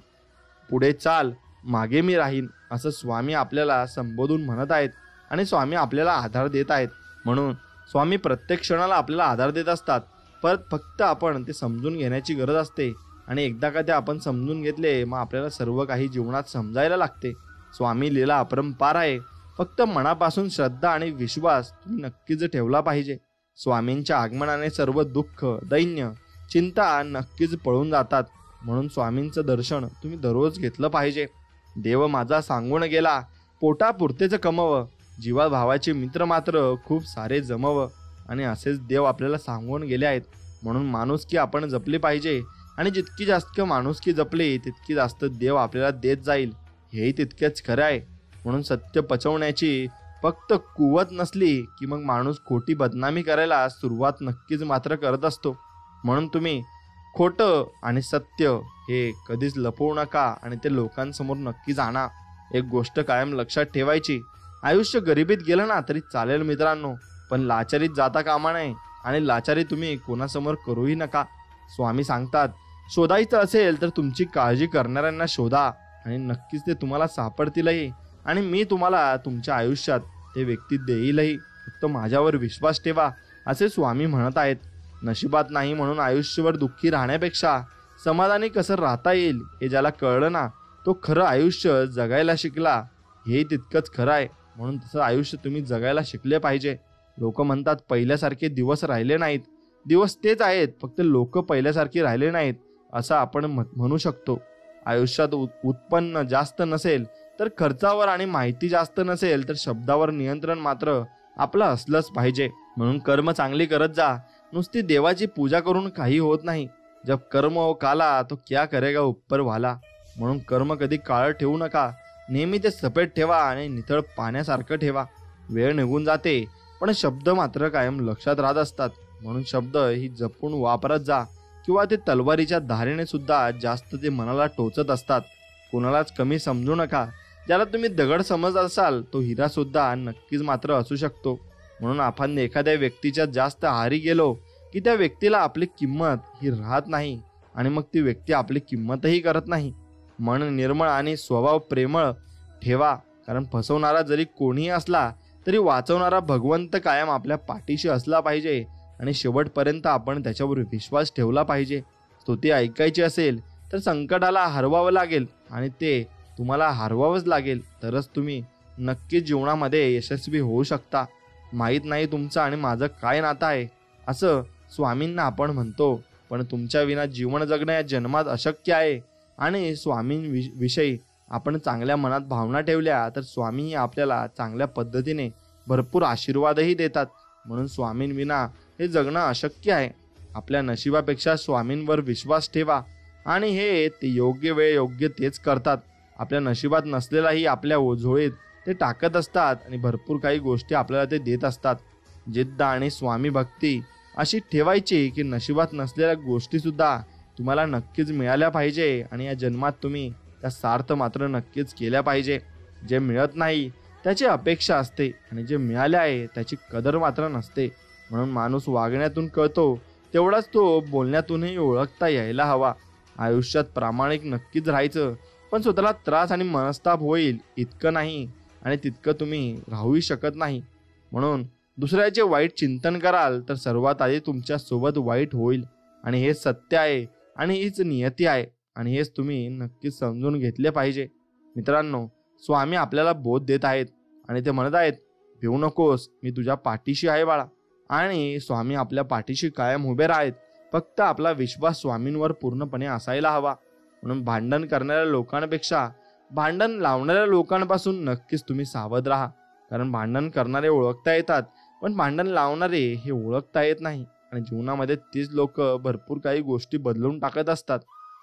पुढे चाल, मागे मी राहीन, असं स्वामी आपल्याला संबोधून म्हणत आहेत आणि स्वामी आपल्याला आधार देत आहेत. म्हणून स्वामी प्रत्येक क्षणाला आपल्याला आधार देत असतात. फक्त आपण ते समजून घेण्याची गरज असते आणि एकदा का ते आपण समजून घेतले मग आपल्याला सर्व काही जीवनात समजायला लागते. स्वामी लीला अपरंपार आहे. फक्त मनापासून श्रद्धा आणि विश्वास तुम्ही नक्कीच ठेवला पाहिजे. स्वामींच्या आगमनाने सर्व दुःख, दैन्य, चिंता नक्कीच पळून जातात. म्हणून स्वामींचं दर्शन तुम्ही दररोज घेतलं पाहिजे. देव माझा सांगून गेला, पोटापुरतेच कमव, जीवा भावाचे मित्र मात्र खूप सारे जमव. आणि असेच देव आपल्याला सांगून गेले आहेत. म्हणून माणुसकी आपण जपली पाहिजे, आणि जितकी जास्त माणुसकी जपली तितकी जास्त देव आपल्याला देत जाईल, हेही तितकेच खरं आहे. म्हणून सत्य पचवण्याची फक्त कुवत नसली की मग माणूस खोटी बदनामी करायला सुरुवात नक्कीच मात्र करत असतो. म्हणून तुम्ही खोटं आणि सत्य हे कधीच लपवू नका, आणि ते लोकांसमोर नक्कीच आणा. एक गोष्ट कायम लक्षात ठेवायची, आयुष्य गरिबीत गेलं ना तरी चालेल मित्रांनो, पण लाचारीत जाता कामा नये, आणि लाचारी तुम्ही कोणासमोर करूही नका. स्वामी सांगतात, शोधायचं असेल तर तुमची काळजी करणाऱ्यांना शोधा, आणि नक्कीच ते तुम्हाला सापडतीलही, आणि मी तुम्हाला तुमच्या आयुष्यात ते व्यक्ती देईलही. फक्त माझ्यावर विश्वास ठेवा, असे स्वामी म्हणत आहेत. नशिबात नाही म्हणून आयुष्यभर दुःखी राहण्यापेक्षा समाधानी कसं राहता येईल हे ज्याला कळलं ना, तो खरं आयुष्य जगायला शिकला, हेही तितकंच खरं आहे. म्हणून तसं आयुष्य तुम्ही जगायला शिकले पाहिजे. लोक म्हणतात पहिल्यासारखे दिवस राहिले नाहीत. दिवस तेच आहेत, फक्त लोक पहिल्यासारखे राहिले नाहीत असं आपण म्हणू शकतो. आयुष्यात उत्पन्न जास्त नसेल तर खर्चावर, आणि माहिती जास्त नसेल तर शब्दावर नियंत्रण मात्र आपलं असलंच पाहिजे. म्हणून कर्म चांगली करत जा. नुसती देवाची पूजा करून काही होत नाही. जब कर्म हो काला तो क्या करेगा ऊपर वाला. म्हणून कर्म कधी काळं ठेवू नका. नेहमी ते सफेद ठेवा आणि नितळ पाण्यासारखं ठेवा. वेळ निघून जाते पण शब्द मात्र कायम लक्षात राहत असतात. म्हणून शब्द ही जपून वापरत जा, किंवा ते तलवारीच्या धारेने सुद्धा जास्त ते मनाला टोचत असतात. कोणालाच कमी समजू नका. ज्याला तुम्ही दगड समजत असाल तो हिरा सुद्धा नक्कीच मात्र असू शकतो. म्हणून आपण एखाद्या व्यक्तीच्या जास्त आहारी गेलो की त्या व्यक्तीला आपली किंमत ही राहत नाही, आणि मग ती व्यक्ती आपली किंमतही करत नाही. मन निर्मळ आणि स्वभाव प्रेमळ ठेवा, कारण फसवणारा जरी कोणीही असला तरी वाचवणारा भगवंत कायम आपल्या पाठीशी असला पाहिजे, आणि शेवटपर्यंत आपण त्याच्यावर विश्वास ठेवला पाहिजे. स्तुती ऐकायची असेल तर संकटाला हरवावं लागेल, आणि ते तुम्हाला हरवावंच लागेल, तरच तुम्ही नक्कीच जीवनामध्ये यशस्वी होऊ शकता. माहीत नाही तुमचं आणि माझं काय नातं आहे असं स्वामींना आपण म्हणतो, पण तुमच्या विना जीवन जगणं या जन्मात अशक्य आहे. आणि स्वामींविषयी आपण चांगल्या मनात भावना ठेवल्या तर स्वामीही आपल्याला चांगल्या पद्धतीने भरपूर आशीर्वादही देतात. म्हणून स्वामींविना हे जगणं अशक्य आहे. आपल्या नशिबापेक्षा स्वामींवर विश्वास ठेवा, आणि हे ते योग्य वेळ योग्य तेच करतात. आपल्या नशिबात नसलेलाही आपल्या ओझोळीत ते टाकत असतात, आणि भरपूर काही गोष्टी आपल्याला ते देत असतात. जिद्द आणि स्वामी भक्ती अशी ठेवायची की नशिबात नसलेल्या गोष्टीसुद्धा तुम्हाला नक्कीच मिळाल्या पाहिजे, आणि या जन्मात तुम्ही त्या सार्थ मात्र नक्कीच केल्या पाहिजे. जे मिळत नाही त्याची अपेक्षा असते, आणि जे मिळाले आहे त्याची कदर मात्र नसते. म्हणून माणूस वागण्यातून कळतो तेवढाच तो बोलण्यातूनही ओळखता यायला हवा. आयुष्यात प्रामाणिक नक्कीच राहायचं, पण स्वतःला त्रास आणि मनस्ताप होईल इतकं नाही, आणि तितकं तुम्ही राहूही शकत नाही. म्हणून दुसऱ्याचे वाईट चिंतन कराल तर सर्वात आधी तुमच्या सोबत वाईट होईल, आणि हे सत्य आहे, आणि हीच नियती आहे, आणि हेच तुम्ही नक्कीच समजून घेतले पाहिजे. मित्रांनो, स्वामी आपल्याला बोध देत आहेत, आणि ते म्हणत आहेत, भिवू नकोस, मी तुझ्या पाठीशी आहे बाळा. आणि स्वामी आपल्या पाठीशी कायम उभे राहत. फक्त आपला विश्वास स्वामींवर पूर्णपणे असायला हवा. म्हणून भांडण करणाऱ्या लोकांपेक्षा भांडण लावणाऱ्या लोकांपासून नक्कीच तुम्ही सावध राहा. कारण भांडण करणारे ओळखता येतात, पण भांडण लावणारे हे ओळखता येत नाही. आणि जीवनामध्ये तीच लोक भरपूर काही गोष्टी बदलून टाकत असतात.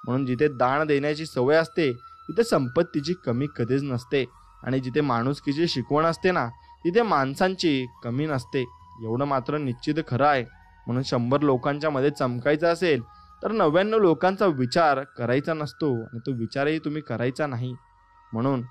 म्हणून जिथे दान देण्याची सवय असते तिथे संपत्तीची कमी कधीच नसते, आणि जिथे माणुसकीची शिकवण असते ना तिथे माणसांची कमी नसते. एवढं मात्र निश्चित खरं आहे. म्हणून 100 लोकांच्या मध्ये चमकायचं असेल तर 99 लोकांचा विचार करायचा नसतो, आणि तो विचारही तुम्ही करायचा नाही. म्हणून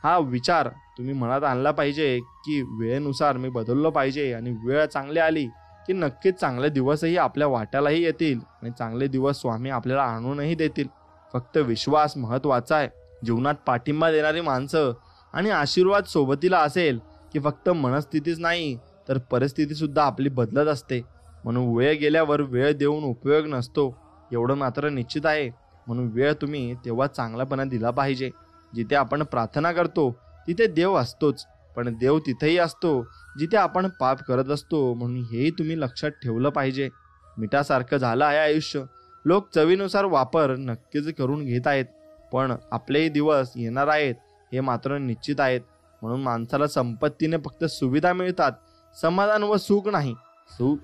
हा विचार तुम्ही मनात आणला पाहिजे की वेळेनुसार मी बदललो पाहिजे, आणि वेळ चांगली आली की नक्कीच चांगले दिवसही आपल्या वाट्यालाही येतील, आणि चांगले दिवस स्वामी आपल्याला आणूनही देतील. फक्त विश्वास महत्वाचा आहे. जीवनात पाठिंबा देणारी माणसं आणि आशीर्वाद सोबतीला असेल की फक्त मनस्थितीच नाही तर परिस्थिती सुद्धा आपली बदलत असते. म्हणून वेळ गेल्यावर वेळ देऊन उपयोग नसतो, एवढं मात्र निश्चित आहे. म्हणून वेळ तुम्ही तेव्हा चांगलापणा दिला पाहिजे. जिथे आपण प्रार्थना करतो तिथे देव असतोच, पण देव तिथेही असतो जिथे आपण पाप करत असतो. म्हणून हेही तुम्ही लक्षात ठेवलं पाहिजे. मिठासारखं झालं आहे आयुष्य. लोक चवीनुसार वापर नक्कीच करून घेत आहेत, पण आपलेही दिवस येणार आहेत हे मात्र निश्चित आहेत. म्हणून माणसाला संपत्तीने फक्त सुविधा मिळतात, समाधान व सुख नाही.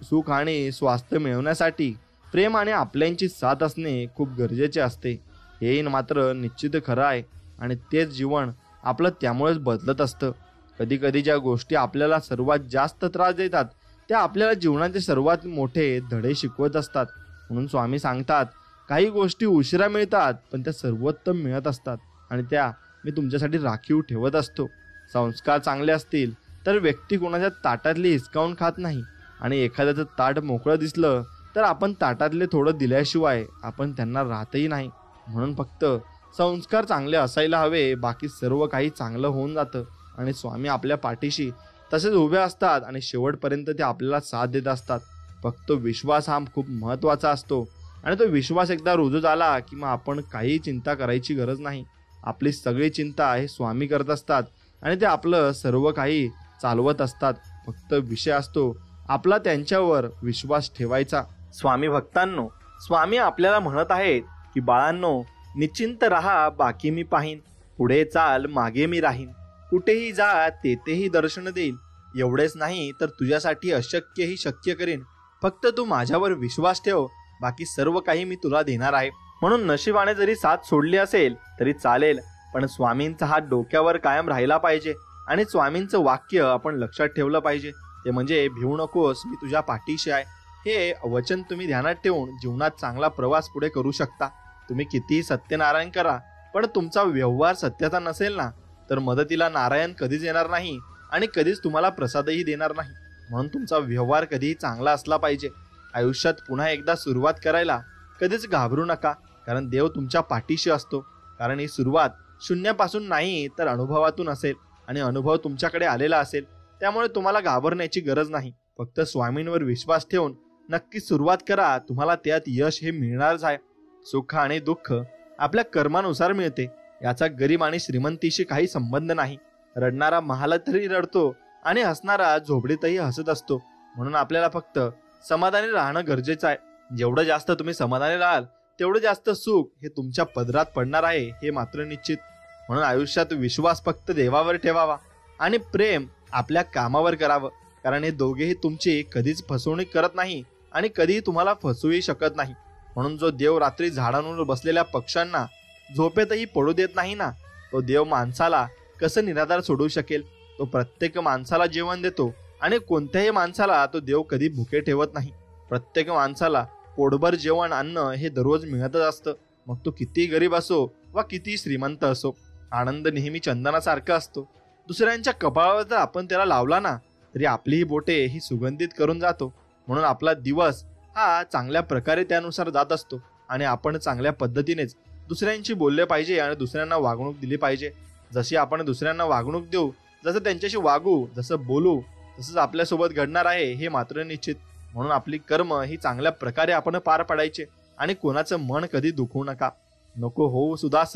सुख आणि स्वास्थ्य मिळवण्यासाठी प्रेम आणि आपल्यांची साथ असणे खूप गरजेचे असते. हे मात्र निश्चित खरं आहे आणि तेच जीवन आपलं त्यामुळेच बदलत असतं. कधी कधी ज्या गोष्टी आपल्याला सर्वात जास्त त्रास देतात त्या आपल्याला जीवनाचे सर्वात मोठे धडे शिकवत असतात. म्हणून स्वामी सांगतात, काही गोष्टी उशिरा मिळतात पण त्या सर्वोत्तम मिळत असतात आणि त्या मी तुमच्यासाठी राखीव ठेवत असतो. संस्कार चांगले असतील तर व्यक्ती कोणाच्या ताटातली हिसकावून खात नाही आणि एखाद्याचं ताट मोकळं दिसलं तर आपण ताटातले थोडं दिल्याशिवाय आपण त्यांना राहतही नाही. म्हणून फक्त संस्कार चांगले असायला हवे, बाकी सर्व काही चांगलं होऊन जातं. आणि स्वामी आपल्या पाठीशी तसेच उभे असतात आणि शेवटपर्यंत ते आपल्याला साथ देत असतात. फक्त विश्वास हा खूप महत्त्वाचा असतो आणि तो विश्वास एकदा रुजू झाला की मग आपण काही चिंता करायची गरज नाही. आपली सगळी चिंता हे स्वामी करत असतात आणि ते आपलं सर्व काही चालवत असतात. फक्त विषय असतो आपला त्यांच्यावर विश्वास ठेवायचा. स्वामी भक्तांनो, स्वामी आपल्याला म्हणत आहेत की बाळांनो, निश्चिंत राहा, बाकी मी पाहीन. पुढे चाल, मागे मी राहीन. कुठेही जा, तेथेही दर्शन देईल. एवढेच नाही तर तुझ्यासाठी अशक्यही शक्य करीन. फक्त तू माझ्यावर विश्वास ठेव, बाकी सर्व काही मी तुला देणार आहे. म्हणून नशिबाने जरी साथ सोडली असेल तरी चालेल, पण स्वामींचा हात डोक्यावर कायम राहिला पाहिजे. आणि स्वामींचं वाक्य आपण लक्षात ठेवलं पाहिजे, ते म्हणजे भिवू नकोस, मी तुझ्या पाठीशी आहे. हे वचन तुम्ही ध्यानात ठेवून जीवनात चांगला प्रवास पुढे करू शकता. तुम्ही कितीही सत्यनारायण करा, पण तुमचा व्यवहार सत्याचा नसेल ना, तर मदतीला नारायण कधीच येणार नाही आणि कधीच तुम्हाला प्रसादही देणार नाही. म्हणून तुमचा व्यवहार कधीही चांगला असला पाहिजे. आयुष्यात पुन्हा एकदा सुरुवात करायला कधीच घाबरू नका, कारण देव तुमच्या पाठीशी असतो. कारण ही सुरुवात शून्यापासून नाही तर अनुभवातून असेल आणि अनुभव तुमच्याकडे आलेला असेल. त्यामुळे तुम्हाला घाबरण्याची गरज नाही. फक्त स्वामींवर विश्वास ठेवून नक्की सुरुवात करा. तुम्हाला त्यात यश हे मिळणारच आहे. सुख आणि दुःख आपल्या कर्मानुसार मिळते, याचा गरीब आणि श्रीमंतीशी काही संबंध नाही. रडणारा महालातही रडतो आणि हसणारा झोपडीतही हसत असतो. म्हणून आपल्याला फक्त समाधानी राहणं गरजेचं आहे. जेवढं जास्त तुम्ही समाधानी राहाल तेवढं जास्त सुख हे तुमच्या पदरात पडणार आहे, हे मात्र निश्चित. म्हणून आयुष्यात विश्वास फक्त देवावर ठेवावा आणि प्रेम आपल्या कामावर करावं, कारण हे दोघेही तुमची कधीच फसवणूक करत नाही आणि कधीही तुम्हाला फसवूही शकत नाही. म्हणून जो देव रात्री झाडांवर बसलेल्या पक्ष्यांना झोपेतही पडू देत नाही ना, तो देव माणसाला कसं निराधार सोडू शकेल. तो प्रत्येक माणसाला जेवण देतो आणि कोणत्याही माणसाला तो देव कधी भुके ठेवत नाही. प्रत्येक माणसाला पोटभर जेवण अन्न हे दररोज मिळतच असतं, मग तो किती गरीब असो वा किती श्रीमंत असो. आनंद नेहमी चंदनासारखा असतो. दुसऱ्यांच्या कपाळावर जर आपण त्याला लावला ना, तरी आपली ही बोटे ही सुगंधित करून जातो. म्हणून आपला दिवस हा चांगल्या प्रकारे त्यानुसार जात असतो आणि आपण चांगल्या पद्धतीनेच दुसऱ्यांशी बोलले पाहिजे आणि दुसऱ्यांना वागणूक दिली पाहिजे. जशी आपण दुसऱ्यांना वागणूक देऊ, जसं त्यांच्याशी वागू, जसं बोलू, तसंच आपल्यासोबत घडणार आहे, हे मात्र निश्चित. म्हणून आपली कर्म ही चांगल्या प्रकारे आपण पार पाडायचे आणि कोणाचं मन कधी दुखवू नका. नको होऊ सुदास,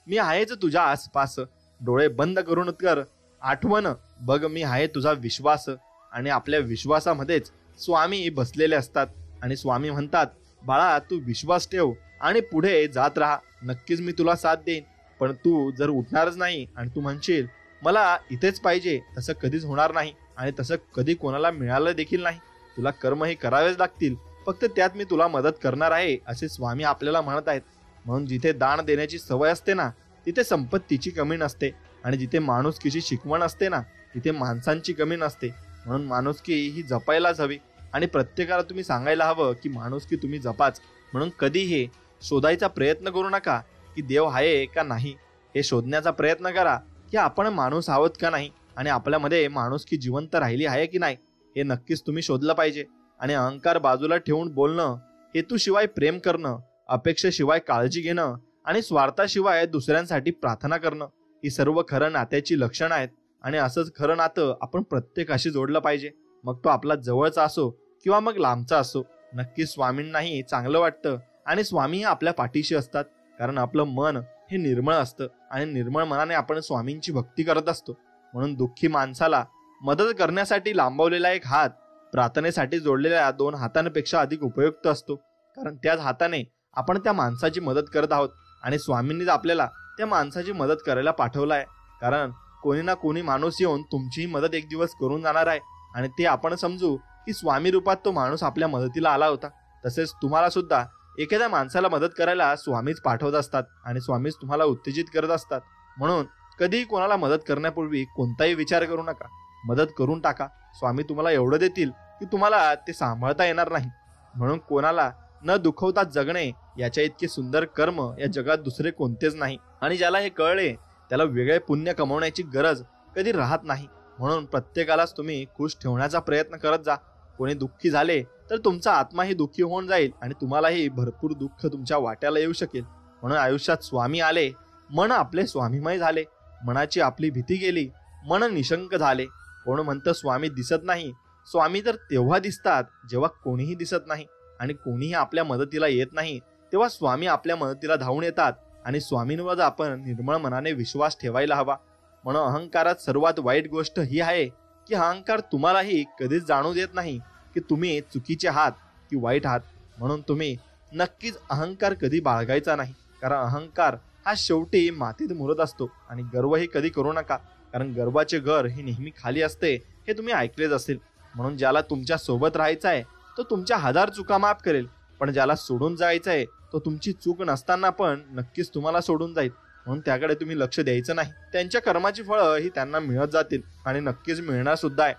मी आहेच तुझ्या आसपास. डोळे बंद करून कर आठवण, बघ मी आहे तुझा विश्वास. आणि आपल्या विश्वासामध्येच स्वामी बसलेले असतात आणि स्वामी म्हणतात, बाळा तू विश्वास ठेव आणि पुढे जात राहा. नक्कीच मी तुला साथ देईन. पण तू जर उठणारच नाही आणि तू म्हणशील मला इथेच पाहिजे, तसं कधीच होणार नाही आणि तसं कधी कोणाला मिळालं देखील नाही. तुला कर्म हे करावेच लागतील, फक्त त्यात मी तुला मदत करणार आहे, असे स्वामी आपल्याला म्हणत आहेत. म्हणून जिथे दान देण्याची सवय असते ना, तिथे संपत्तीची कमी नसते आणि जिथे माणुसकीची शिकवण असते ना, तिथे माणसांची कमी नसते. म्हणून माणुसकी ही जपायलाच हवी आणि प्रत्येकाला तुम्ही सांगायला हवं की माणुसकी तुम्ही जपाच. म्हणून कधी हे शोधायचा प्रयत्न करू नका की देव आहे का नाही. हे शोधण्याचा प्रयत्न करा की आपण माणूस आहोत का नाही आणि आपल्यामध्ये माणुसकी जिवंत राहिली आहे की नाही, हे नक्कीच तुम्ही शोधलं पाहिजे. आणि अहंकार बाजूला ठेवून बोलणं, हेतूशिवाय प्रेम करणं, अपेक्षेशिवाय काळजी घेणं आणि स्वार्थाशिवाय दुसऱ्यांसाठी प्रार्थना करणं, ही सर्व खरं नात्याची लक्षणं आहेत. आणि असंच खरं नातं आपण प्रत्येकाशी जोडलं पाहिजे, मग तो आपला जवळचा असो किंवा मग लांबचा असो. नक्की स्वामींनाही चांगलं वाटतं आणि स्वामी आपल्या पाठीशी असतात, कारण आपलं मन हे निर्मळ असतं आणि निर्मळ मनाने आपण स्वामींची भक्ती करत असतो. म्हणून दुःखी माणसाला मदत करण्यासाठी लांबवलेला एक हात प्रार्थनेसाठी जोडलेल्या 2 हातांपेक्षा अधिक उपयुक्त असतो, कारण त्याच हाताने आपण त्या माणसाची मदत करत आहोत आणि स्वामींनीच आपल्याला त्या माणसाची मदत करायला पाठवलं आहे. कारण कोणी ना कोणी माणूस येऊन तुमचीही मदत एक दिवस करून जाणार आहे आणि ते आपण समजू की स्वामी रूपात तो माणूस आपल्या मदतीला आला होता. तसेच तुम्हाला सुद्धा एखाद्या माणसाला मदत करायला स्वामीच पाठवत असतात आणि स्वामीच तुम्हाला उत्तेजित करत असतात. म्हणून कधीही कोणाला मदत करण्यापूर्वी कोणताही विचार करू नका, मदत करून टाका. स्वामी तुम्हाला एवढं देतील की तुम्हाला ते सांभाळता येणार नाही. म्हणून कोणाला न दुखवता जगणे याच्या इतके सुंदर कर्म या जगात दुसरे कोणतेच नाही. आणि ज्याला हे कळले त्याला वेगळे पुण्य कमवण्याची गरज कधी राहत नाही. म्हणून प्रत्येकालाच तुम्ही खुश ठेवण्याचा प्रयत्न करत जा. कोणी दुःखी झाले तर तुमचा आत्माही दुःखी होऊन जाईल आणि तुम्हालाही भरपूर दुःख तुमच्या वाट्याला येऊ शकेल. म्हणून आयुष्यात स्वामी आले, मन आपले स्वामीमय झाले, मनाची आपली भीती गेली, मन निशंक झाले. कोण म्हणतं स्वामी दिसत नाही? स्वामी तर तेव्हा दिसतात जेव्हा कोणीही दिसत नाही आणि कोणीही आपल्या मदतीला येत नाही, तेव्हा स्वामी आपल्या मदतीला धावून येतात. आणि स्वामींवर आपण निर्मळ मनाने विश्वास ठेवायला हवा. म्हणून अहंकारात सर्वात वाईट गोष्ट ही आहे की अहंकार तुम्हालाही कधीच जाणू देत नाही की तुम्ही चुकीचे आहात की वाईट आहात. म्हणून तुम्ही नक्कीच अहंकार कधी बाळगायचा नाही, कारण अहंकार हा शेवटी मातीत मुरत असतो. आणि गर्वही कधी करू नका, कारण गर्वाचे घर हे नेहमी खाली असते, हे तुम्ही ऐकलेच असेल. म्हणून ज्याला तुमच्या सोबत राहायचं आहे तो तुमच्या 1000 चुका माफ करेल, पण ज्याला सोडून जायचं आहे तो तुमची चूक नसताना पण नक्कीच तुम्हाला सोडून जाईल. म्हणून त्याकडे तुम्ही लक्ष द्यायचं नाही. त्यांच्या कर्माची फळं ही त्यांना मिळत जातील आणि नक्कीच मिळणार सुद्धा आहे.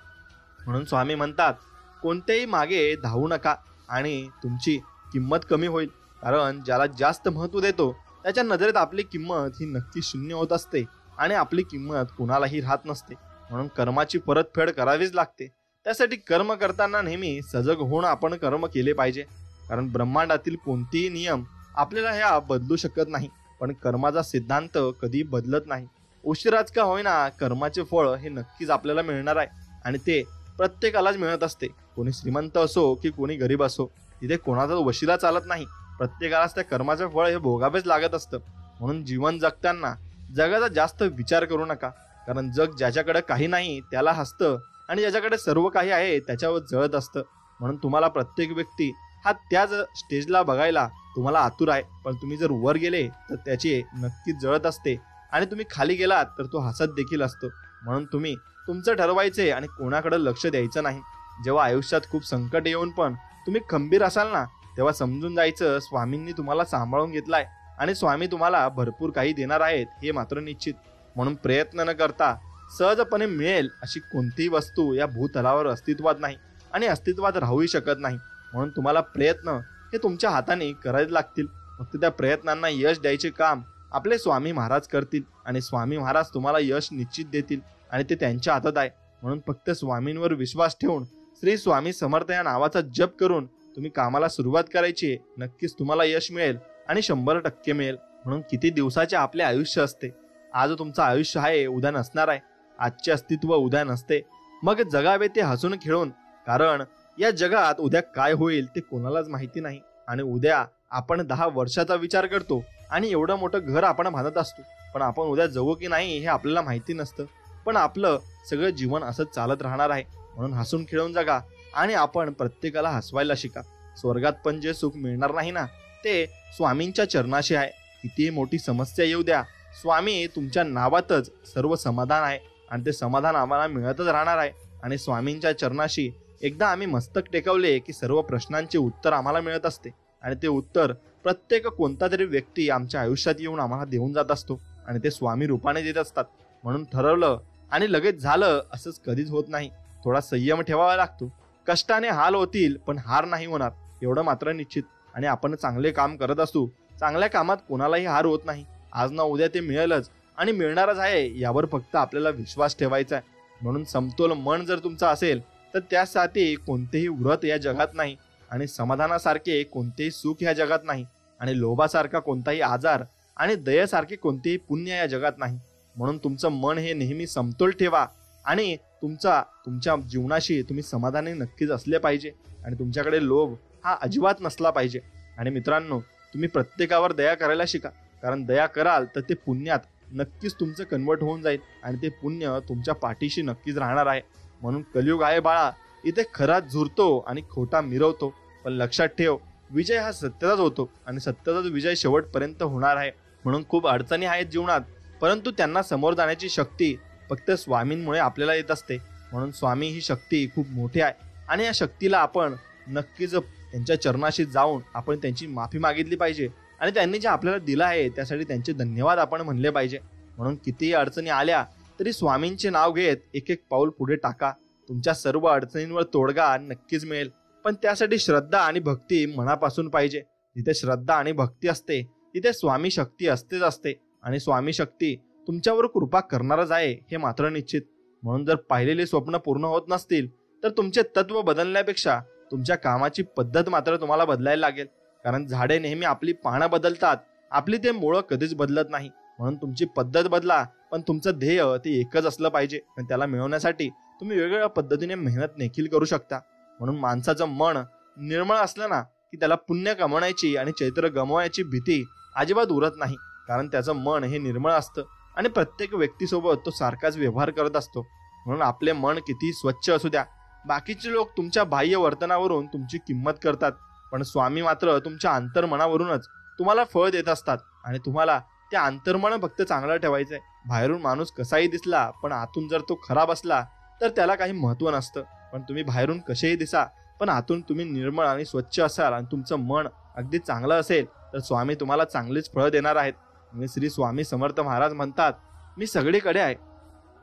म्हणून स्वामी म्हणतात कोणत्याही मागे धावू नका आणि तुमची किंमत कमी होईल. कारण ज्याला जास्त महत्त्व देतो त्याच्या नजरेत आपली किंमत ही नक्की शून्य होत असते आणि आपली किंमत कुणालाही राहत नसते. म्हणून कर्माची परतफेड करावीच लागते. त्यासाठी कर्म करताना नेहमी सजग होऊन आपण कर्म केले पाहिजे. कारण ब्रह्मांडातील कोणतेही नियम आपल्याला ह्या बदलू शकत नाही, पण कर्माचा सिद्धांत कधी बदलत नाही. उशिराच का होईना कर्माचे फळ हे नक्कीच आपल्याला मिळणार आहे आणि ते प्रत्येकालाच मिळत असते. कोणी श्रीमंत असो की कोणी गरीब असो, तिथे कोणाचा वशिला चालत नाही. प्रत्येकालाच त्या कर्माचे फळ हे भोगावेच लागत असतं. म्हणून जीवन जगताना जगाचा जास्त विचार करू नका, कारण जग ज्याच्याकडे काही नाही त्याला हसतं आणि ज्याच्याकडे सर्व काही आहे त्याच्यावर जळत असतं. म्हणून तुम्हाला प्रत्येक व्यक्ती हा त्याच स्टेजला बघायला तुम्हाला आतुर आहे, पण तुम्ही जर वर गेले तर त्याची नक्कीच जळत असते आणि तुम्ही खाली गेलात तर तो हसत देखील असतो. म्हणून तुम्ही तुमचं ठरवायचे आणि कोणाकडे लक्ष द्यायचं नाही. जेव्हा आयुष्यात खूप संकट येऊन पण तुम्ही खंबीर असाल ना, तेव्हा समजून जायचं स्वामींनी तुम्हाला सांभाळून घेतलाय आणि स्वामी तुम्हाला भरपूर काही देणार आहेत हे मात्र निश्चित. म्हणून प्रयत्न न करता सहजपणे मिळेल अशी कोणतीही वस्तू या भूतलावर अस्तित्वात नाही आणि अस्तित्वात राहूही शकत नाही. म्हणून तुम्हाला प्रयत्न हे तुमच्या हाताने करायला लागतील. फक्त त्या प्रयत्नांना यश द्यायचे काम आपले स्वामी महाराज करतील आणि स्वामी महाराज तुम्हाला यश निश्चित देतील आणि ते त्यांच्या हातात आहे. म्हणून फक्त स्वामींवर विश्वास ठेवून श्री स्वामी समर्थ या नावाचा जप करून तुम्ही कामाला सुरुवात करायची. नक्कीच तुम्हाला यश मिळेल आणि 100% मिळेल. म्हणून किती दिवसाचे आपले आयुष्य असते. आज तुमचं आयुष्य आहे, उद्या नसणार आहे. आजचे अस्तित्व उद्या नसते. मग जगावे ते हसून खेळून, कारण या जगात उद्या काय होईल ते कोणालाच माहिती नाही. आणि उद्या आपण 10 वर्षाचा विचार करतो आणि एवढं मोठं घर आपण बांधत असतो, पण आपण उद्या जगू की नाही हे आपल्याला माहिती नसतं. पण आपलं सगळं जीवन असंच चालत राहणार आहे. म्हणून हसून खेळून जगा आणि आपण प्रत्येकाला हसवायला शिका. स्वर्गात पण जे सुख मिळणार नाही ना, ते स्वामींच्या चरणाशी आहे. कितीही मोठी समस्या येऊ द्या, स्वामी तुमच्या नावातच सर्व समाधान आहे आणि ते समाधान आम्हाला मिळतच राहणार आहे. आणि स्वामींच्या चरणाशी एकदा आम्ही मस्तक टेकवले की सर्व प्रश्नांचे उत्तर आम्हाला मिळत असते आणि ते उत्तर प्रत्येक कोणता तरी व्यक्ती आमच्या आयुष्यात येऊन आम्हाला देऊन जात असतो आणि ते स्वामी रूपाने देत असतात. म्हणून ठरवलं आणि लगेच झालं असंच कधीच होत नाही. थोडा संयम ठेवावा लागतो. कष्टाने हाल होतील पण हार नाही होणार एवढं मात्र निश्चित. आणि आपण चांगले काम करत असू, चांगल्या कामात कोणालाही हार होत नाही. आज ना उद्या ते मिळेलच आणि मिळणारच आहे यावर फक्त आपल्याला विश्वास ठेवायचा आहे. म्हणून समतोल मन जर तुमचं असेल तर त्यासाठी कोणतेही व्रत या जगात नाही आणि समाधानासारखे कोणतेही सुख या जगात नाही आणि लोभासारखा कोणताही आजार आणि दयेसारखे कोणतेही पुण्य या जगात नाही. म्हणून तुमचं मन हे नेहमी समतोल ठेवा आणि तुमच्या जीवनाशी तुम्ही समाधानी नक्कीच असले पाहिजे आणि तुमच्याकडे लोभ हा अजिबात नसला पाहिजे. आणि मित्रांनो, तुम्ही प्रत्येकावर दया करायला शिका, कारण दया कराल तर ते पुण्यात नक्कीच तुमचं कन्वर्ट होऊन जाईल आणि ते पुण्य तुमच्या पाठीशी नक्कीच राहणार आहे. म्हणून कलियुग आहे बाळा, इथे खरा झुरतो आणि खोटा मिरवतो, पण लक्षात ठेव विजय हा सत्याचाच होतो आणि सत्याचाच विजय शेवटपर्यंत होणार आहे. म्हणून खूप अडचणी आहेत जीवनात, परंतु त्यांना समोर जाण्याची शक्ती फक्त स्वामींमुळे आपल्याला येत असते. म्हणून स्वामी ही शक्ती खूप मोठी आहे आणि या शक्तीला आपण नक्कीच त्यांच्या चरणाशी जाऊन आपण त्यांची माफी मागितली पाहिजे आणि त्यांनी जे आपल्याला दिलं आहे त्यासाठी त्यांचे धन्यवाद आपण म्हणले पाहिजे. म्हणून कितीही अडचणी आल्या तरी स्वामींचे नाव घेत एक एक पाऊल पुढे टाका. तुमच्या सर्व अडचणींवर तोडगा नक्कीच मिळेल, पण त्यासाठी श्रद्धा आणि भक्ती मनापासून पाहिजे. जिथे श्रद्धा आणि भक्ती असते तिथे स्वामी शक्ती असतेच असते आणि स्वामी शक्ती तुमच्यावर कृपा करणारच आहे हे मात्र निश्चित. म्हणून जर पाहिलेले स्वप्न पूर्ण होत नसतील तर तुमचे तत्व बदलण्यापेक्षा तुमच्या कामाची पद्धत मात्र तुम्हाला बदलायला लागेल. कारण झाडे नेहमी आपली पानं बदलतात, आपली ते मुळं कधीच बदलत नाही. म्हणून तुमची पद्धत बदला, पण तुमचं ध्येय ते एकच असलं पाहिजे आणि त्याला मिळवण्यासाठी तुम्ही वेगवेगळ्या पद्धतीने मेहनत देखील करू शकता. म्हणून माणसाचं मन निर्मळ असलं ना की त्याला पुण्य कमवण्याची आणि चैत्र गमवायची भीती अजिबात उरत नाही. कारण त्याचं मन हे निर्मळ असतं आणि प्रत्येक व्यक्तीसोबत तो सारखाच व्यवहार करत असतो. म्हणून आपले मन किती स्वच्छ असू द्या, बाकीचे लोक तुमच्या बाह्य वर्तनावरून तुमची किंमत करतात, पण स्वामी मात्र तुमच्या अंतर्मनावरूनच तुम्हाला फळ देत असतात आणि तुम्हाला ते अंतर्मन फक्त चांगलं ठेवायचंय. बाहेरून माणूस कसाही दिसला पण आतून जर तो खराब असला तर त्याला काही महत्व नसतं. पण तुम्ही बाहेरून कसेही दिसा पण आतून तुम्ही निर्मळ आणि स्वच्छ असाल आणि तुमचं मन अगदी चांगलं असेल तर स्वामी तुम्हाला चांगलीच फळं देणार आहेत. मी श्री स्वामी समर्थ महाराज म्हणतात, मी सगळीकडे आहे,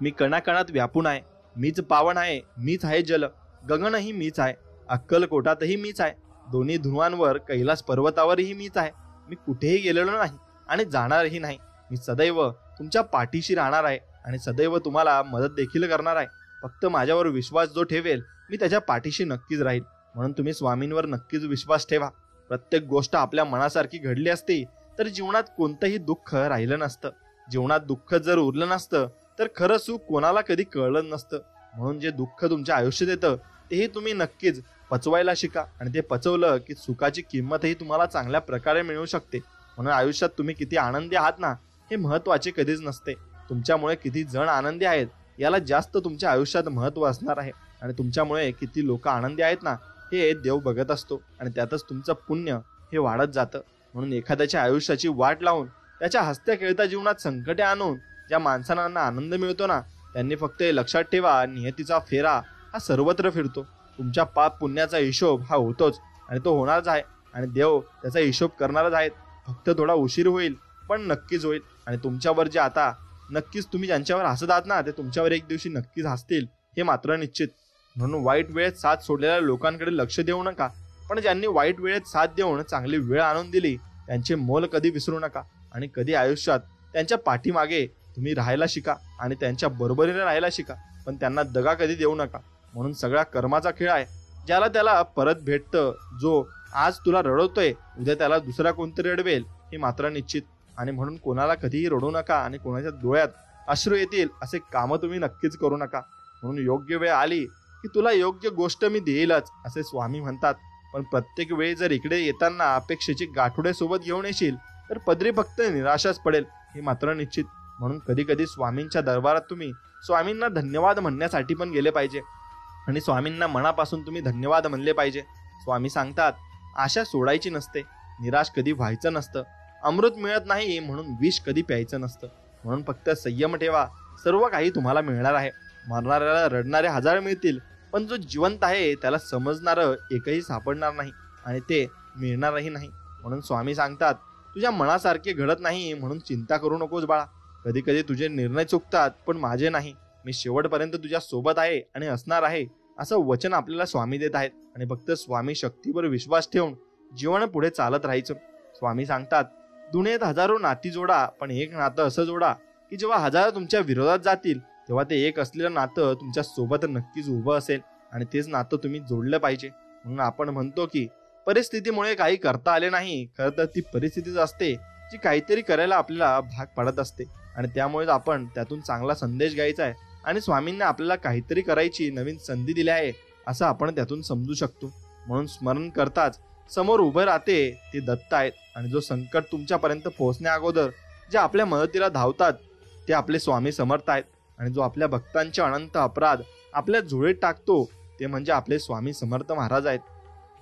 मी कणाकणात व्यापून आहे, मीच पावन आहे, मीच आहे जल, गगनही मीच आहे, अक्कलकोटातही मीच आहे, दोन्ही ध्रुवांवर कैलास पर्वतावरही मीच आहे. मी कुठेही गेलेलो नाही आणि जाणारही नाही. मी सदैव तुमच्या पाठीशी राहणार आहे आणि सदैव तुम्हाला मदत देखील करणार आहे. फक्त माझ्यावर विश्वास जो ठेवेल मी त्याच्या पाठीशी नक्कीच राहील. म्हणून तुम्ही स्वामींवर नक्कीच विश्वास ठेवा. प्रत्येक गोष्ट आपल्या मनासारखी घडली असती तर जीवनात कोणतंही दुःख राहिलं नसतं. जीवनात दुःख जर उरलं नसतं तर खरं सुख कोणाला कधी कळलं नसतं. म्हणून जे दुःख तुमच्या आयुष्यात येतं तेही तुम्ही नक्कीच पचवायला शिका आणि ते पचवलं की सुखाची किंमतही तुम्हाला चांगल्या प्रकारे मिळू शकते. म्हणून आयुष्यात तुम्ही किती आनंदी आहात ना हे महत्वाचे कधीच नसते. तुमच्यामुळे किती जण आनंदी आहेत याला जास्त तुमच्या आयुष्यात महत्व असणार आहे आणि तुमच्यामुळे किती लोक आनंदी आहेत ना हे देव बघत असतो आणि त्यातच तुमचं पुण्य हे वाढत जातं. म्हणून एखाद्याच्या आयुष्याची वाट लावून त्याच्या हसत्या खेळत्या जीवनात संकटे आणून ज्या माणसांना आनंद मिळतो ना त्यांनी फक्त हे लक्षात ठेवा, नियतीचा फेरा हा सर्वत्र फिरतो. तुमच्या पाप पुण्याचा हिशोब हा होतोच आणि तो होणारच आहे आणि देव त्याचा हिशोब करणारच आहेत. फक्त थोडा उशीर होईल पण नक्कीच होईल. आणि तुमच्यावर जे आता नक्कीच तुम्ही ज्यांच्यावर हसत आहात ना ते तुमच्यावर एक दिवशी नक्कीच हसतील हे मात्र निश्चित. म्हणून वाईट वेळेत साथ सोडलेल्या लोकांकडे लक्ष देऊ नका, पण ज्यांनी वाईट वेळेत साथ देऊन चांगली वेळ आणून दिली त्यांचे मोल कधी विसरू नका आणि कधी आयुष्यात त्यांच्या पाठीमागे तुम्ही राहायला शिका आणि त्यांच्या बरोबरीने राहायला शिका, पण त्यांना दगा कधी देऊ नका. म्हणून सगळा कर्माचा खेळ आहे. ज्याला त्याला परत भेटतं. जो आज तुला रडवतोय उद्या त्याला दुसरा कोणतरी रडवेल हे मात्र निश्चित. आणि म्हणून कोणाला कधीही रडू नका आणि कोणाच्या डोळ्यात अश्रू येतील असे कामं तुम्ही नक्कीच करू नका. म्हणून योग्य वेळ आली की तुला योग्य गोष्ट मी देईलच असे स्वामी म्हणतात. पण प्रत्येक वेळी जर इकडे येताना अपेक्षेची गाठोडे सोबत घेऊन येशील तर पदरी फक्त निराशाच पडेल हे मात्र निश्चित. म्हणून कधी कधी स्वामींच्या दरबारात तुम्ही स्वामींना धन्यवाद म्हणण्यासाठी पण गेले पाहिजे आणि स्वामींना मनापासून तुम्ही धन्यवाद म्हणले पाहिजे. स्वामी सांगतात, आशा सोडायची नसते, निराश कधी व्हायचं नसतं, अमृत मिळत नाही म्हणून विष कधी प्यायचं नसतं. म्हणून फक्त संयम ठेवा, सर्व काही तुम्हाला मिळणार आहे. मरणाऱ्याला रडणारे हजार मिळतील पण जो जिवंत आहे त्याला समजणारं एकही सापडणार नाही आणि ते मिळणारही नाही. म्हणून स्वामी सांगतात, तुझ्या मनासारखे घडत नाही म्हणून चिंता करू नकोस बाळा. कधी कधी तुझे निर्णय चुकतात पण माझे नाही. मी शेवटपर्यंत तुझ्या सोबत आहे आणि असणार आहे असं वचन आपल्याला स्वामी देत आहेत आणि फक्त स्वामी शक्तीवर विश्वास ठेवून जीवन पुढे चालत राहायचं. स्वामी सांगतात, दुनियेत हजारो नाती जोडा पण एक नातं असं जोडा की जेव्हा हजारो तुमच्या विरोधात जातील तेव्हा ते एक असलेलं नातं तुमच्या सोबत नक्कीच उभं असेल आणि तेच नातं तुम्ही जोडलं पाहिजे. म्हणून आपण म्हणतो की परिस्थितीमुळे काही करता आले नाही, खरं तर ती परिस्थितीच असते जी काहीतरी करायला आपल्याला भाग पाडत असते आणि त्यामुळे आपण त्यातून चांगला संदेश घ्यायचा आहे आणि स्वामींनी आपल्याला काहीतरी करायची नवीन संधी दिली आहे असं आपण त्यातून समजू शकतो. म्हणून स्मरण करताच समोर उभे राहते ते दत्त आहेत आणि जो संकट तुमच्यापर्यंत पोहोचण्या अगोदर जे आपल्या मदतीला धावतात ते आपले स्वामी समर्थ आहेत आणि जो आपल्या भक्तांचे अनंत अपराध आपल्या झोळीत टाकतो ते म्हणजे आपले स्वामी समर्थ महाराज आहेत.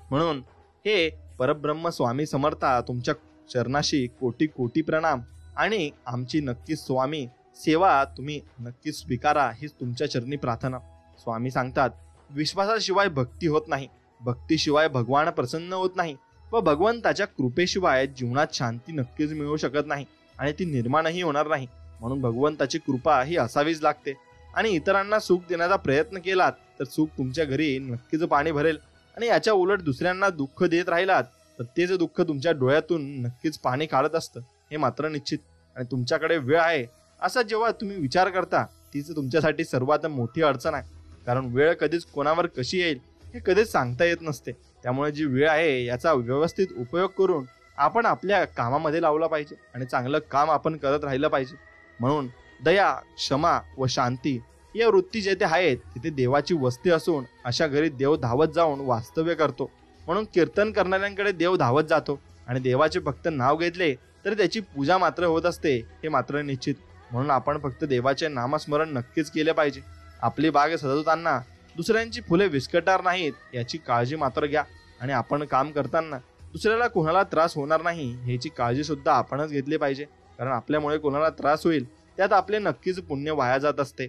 म्हणून हे परब्रह्म स्वामी समर्था तुमच्या चरणाशी कोटी कोटी प्रणाम आणि आमची नक्कीच स्वामी सेवा तुम्ही नक्कीच स्वीकारा, हीच तुमच्या चरणी प्रार्थना. स्वामी सांगतात, विश्वासाशिवाय भक्ती होत नाही, भक्तीशिवाय भगवान प्रसन्न होत नाही व भगवंताच्या कृपेशिवाय जीवनात शांती नक्कीच मिळू शकत नाही आणि ती निर्माणही होणार नाही. म्हणून भगवंताची कृपा ही असावीच लागते. आणि इतरांना सुख देण्याचा प्रयत्न केलात तर सुख तुमच्या घरी नक्कीच पाणी भरेल, आणि याच्या उलट दुसऱ्यांना दुःख देत राहिलात तर तेच दुःख तुमच्या डोळ्यातून नक्कीच पाणी काढत असतं, हे मात्र निश्चित. आणि तुमच्याकडे वेळ आहे असा जेव्हा तुम्ही विचार करता तीच तुमच्यासाठी सर्वात मोठी अडचण आहे. कारण वेळ कधीच कोणावर कशी येईल हे कधीच सांगता येत नसते. त्यामुळे जी वेळ आहे याचा व्यवस्थित उपयोग करून आपण आपल्या कामामध्ये लावला पाहिजे आणि चांगलं काम आपण करत राहिलं पाहिजे. म्हणून दया, क्षमा व शांती या वृत्ती जेथे आहेत तिथे देवाची वस्ती असून अशा घरी देव धावत जाऊन वास्तव्य करतो. म्हणून कीर्तन करणाऱ्यांकडे देव धावत जातो आणि देवाचे फक्त नाव घेतले तर त्याची पूजा मात्र होत असते, हे मात्र निश्चित. म्हणून आपण फक्त देवाचे नामस्मरण नक्कीच केले पाहिजे. आपली बाग सजवताना दुसऱ्यांची फुले विस्कटणार नाहीत याची काळजी मात्र घ्या. आणि आपण काम करताना दुसऱ्याला कोणाला त्रास होणार नाही ह्याची काळजी सुद्धा आपणच घेतली पाहिजे. कारण आपल्यामुळे कोणाला त्रास होईल त्यात आपले नक्कीच पुण्य वाया जात असते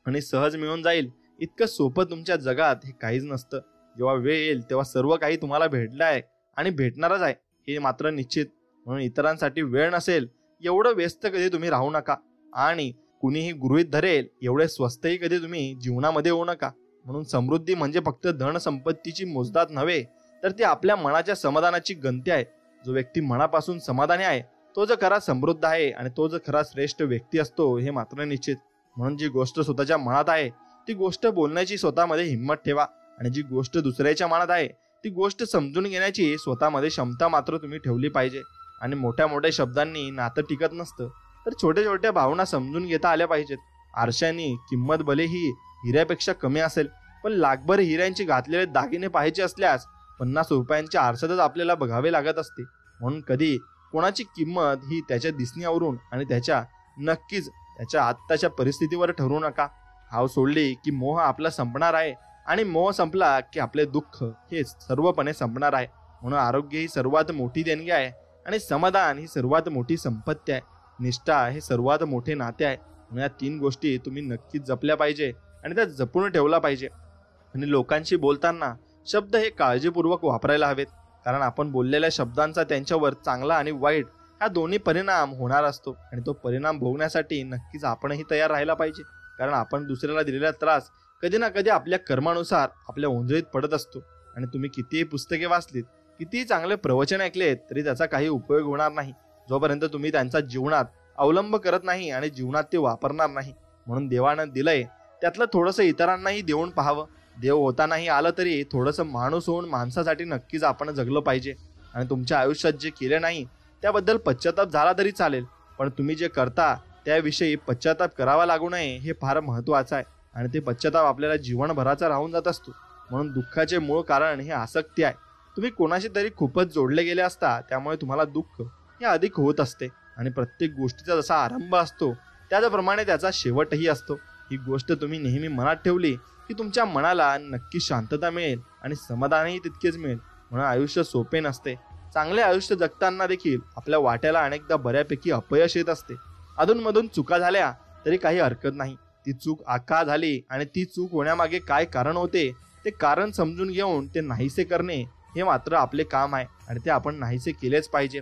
आणि सहज मिळून जाईल इतकं सोपं तुमच्या जगात हे काहीच नसतं. जेव्हा वेळ येईल तेव्हा सर्व काही तुम्हाला भेटलं आहे आणि भेटणारच आहे, हे मात्र निश्चित. म्हणून इतरांसाठी वेळ नसेल एवढं व्यस्त कधी तुम्ही राहू नका आणि कुणीही गृहीत धरेल एवढे स्वस्तही कधी तुम्ही जीवनामध्ये होऊ नका. म्हणून समृद्धी म्हणजे फक्त धन संपत्तीची मोजदाद नव्हे तर ती आपल्या मनाच्या समाधानाची गंती आहे. जो व्यक्ती मनापासून समाधानी आहे तो जो खरा समृद्ध आहे आणि तो जो खरा श्रेष्ठ व्यक्ती असतो, हे मात्र निश्चित. म्हणून जी गोष्ट स्वतःच्या मनात आहे ती गोष्ट बोलण्याची स्वतःमध्ये हिंमत ठेवा आणि जी गोष्ट दुसऱ्याच्या मनात आहे ती गोष्ट समजून घेण्याची स्वतःमध्ये क्षमता मात्र तुम्ही ठेवली पाहिजे. आणि मोठ्या मोठ्या शब्दांनी नातं टिकत नसतं तर छोट्या छोट्या भावना समजून घेता आल्या पाहिजेत. आरशांनी किंमत भले ही हिऱ्यापेक्षा कमी असेल पण लाखभर हिऱ्यांचे घातलेले दागिने पाहायचे असल्यास 50 रुपयांच्या आरशातच आपल्याला बघावे लागत असते. म्हणून कधी कोणाची किंमत ही त्याच्या दिसण्यावरून आणि त्याच्या नक्कीच त्याच्या आत्ताच्या परिस्थितीवर ठरवू नका. हाव सोडली की मोह आपला संपणार आहे आणि मोह संपला की आपले दुःख हे सर्वपणे संपणार आहे. म्हणून आरोग्य ही सर्वात मोठी देणगी आहे आणि समाधान ही सर्वात मोठी संपत्ती आहे. निष्ठा हे सर्वात मोठे नाते आहे. म्हणून या 3 गोष्टी तुम्ही नक्कीच जपल्या पाहिजे आणि त्या जपून ठेवला पाहिजे. आणि लोकांशी बोलताना शब्द हे काळजीपूर्वक वापरायला हवेत. कारण आपण बोललेल्या शब्दांचा त्यांच्यावर चांगला आणि वाईट हा दोन्ही परिणाम होणार असतो आणि तो परिणाम भोगण्यासाठी नक्कीच आपणही तयार राहायला पाहिजे. कारण आपण दुसऱ्याला दिलेला त्रास कधी ना कधी आपल्या कर्मानुसार आपल्या ओंजळीत पडत असतो. आणि तुम्ही कितीही पुस्तके वाचलीत, कितीही चांगले प्रवचन ऐकलेत तरी त्याचा काही उपयोग होणार नाही जोपर्यंत तुम्ही त्यांचा जीवनात अवलंब करत नाही आणि जीवनात ते वापरणार नाही. म्हणून देवानं दिलंय त्यातलं थोडंसं इतरांनाही देऊन पाहावं. देव होतानाही आलं तरी थोडंसं माणूस होऊन माणसासाठी नक्कीच आपण जगलं पाहिजे. आणि तुमच्या आयुष्यात जे केले नाही त्याबद्दल पश्चाताप झाला तरी चालेल, पण तुम्ही जे करता त्याविषयी पश्चाताप करावा लागू नये हे फार महत्त्वाचं आहे. आणि ते पश्चाताप आपल्याला जीवनभराचा राहून जात असतो. म्हणून दुःखाचे मूळ कारण हे आसक्ती आहे. तुम्ही कोणाशी तरी खूपच जोडले गेले असता त्यामुळे तुम्हाला दुःख हे अधिक होत असते. आणि प्रत्येक गोष्टीचा जसा आरंभ असतो त्याचप्रमाणे त्याचा शेवटही असतो. ही गोष्ट तुम्ही नेहमी मनात ठेवली की तुमच्या मनाला नक्की शांतता मिळेल आणि समाधानही तितकेच मिळेल. म्हणून आयुष्य सोपे नसते. चांगले आयुष्य जगताना देखील आपल्या वाट्याला अनेकदा बऱ्यापैकी अपयश येत असते. अधूनमधून चुका झाल्या तरी काही हरकत नाही. ती चूक का झाली आणि ती चूक होण्यामागे काय कारण होते ते कारण समजून घेऊन ते नाहीसे करणे हे मात्र आपले काम आहे आणि ते आपण नाहीसे केलेच पाहिजे.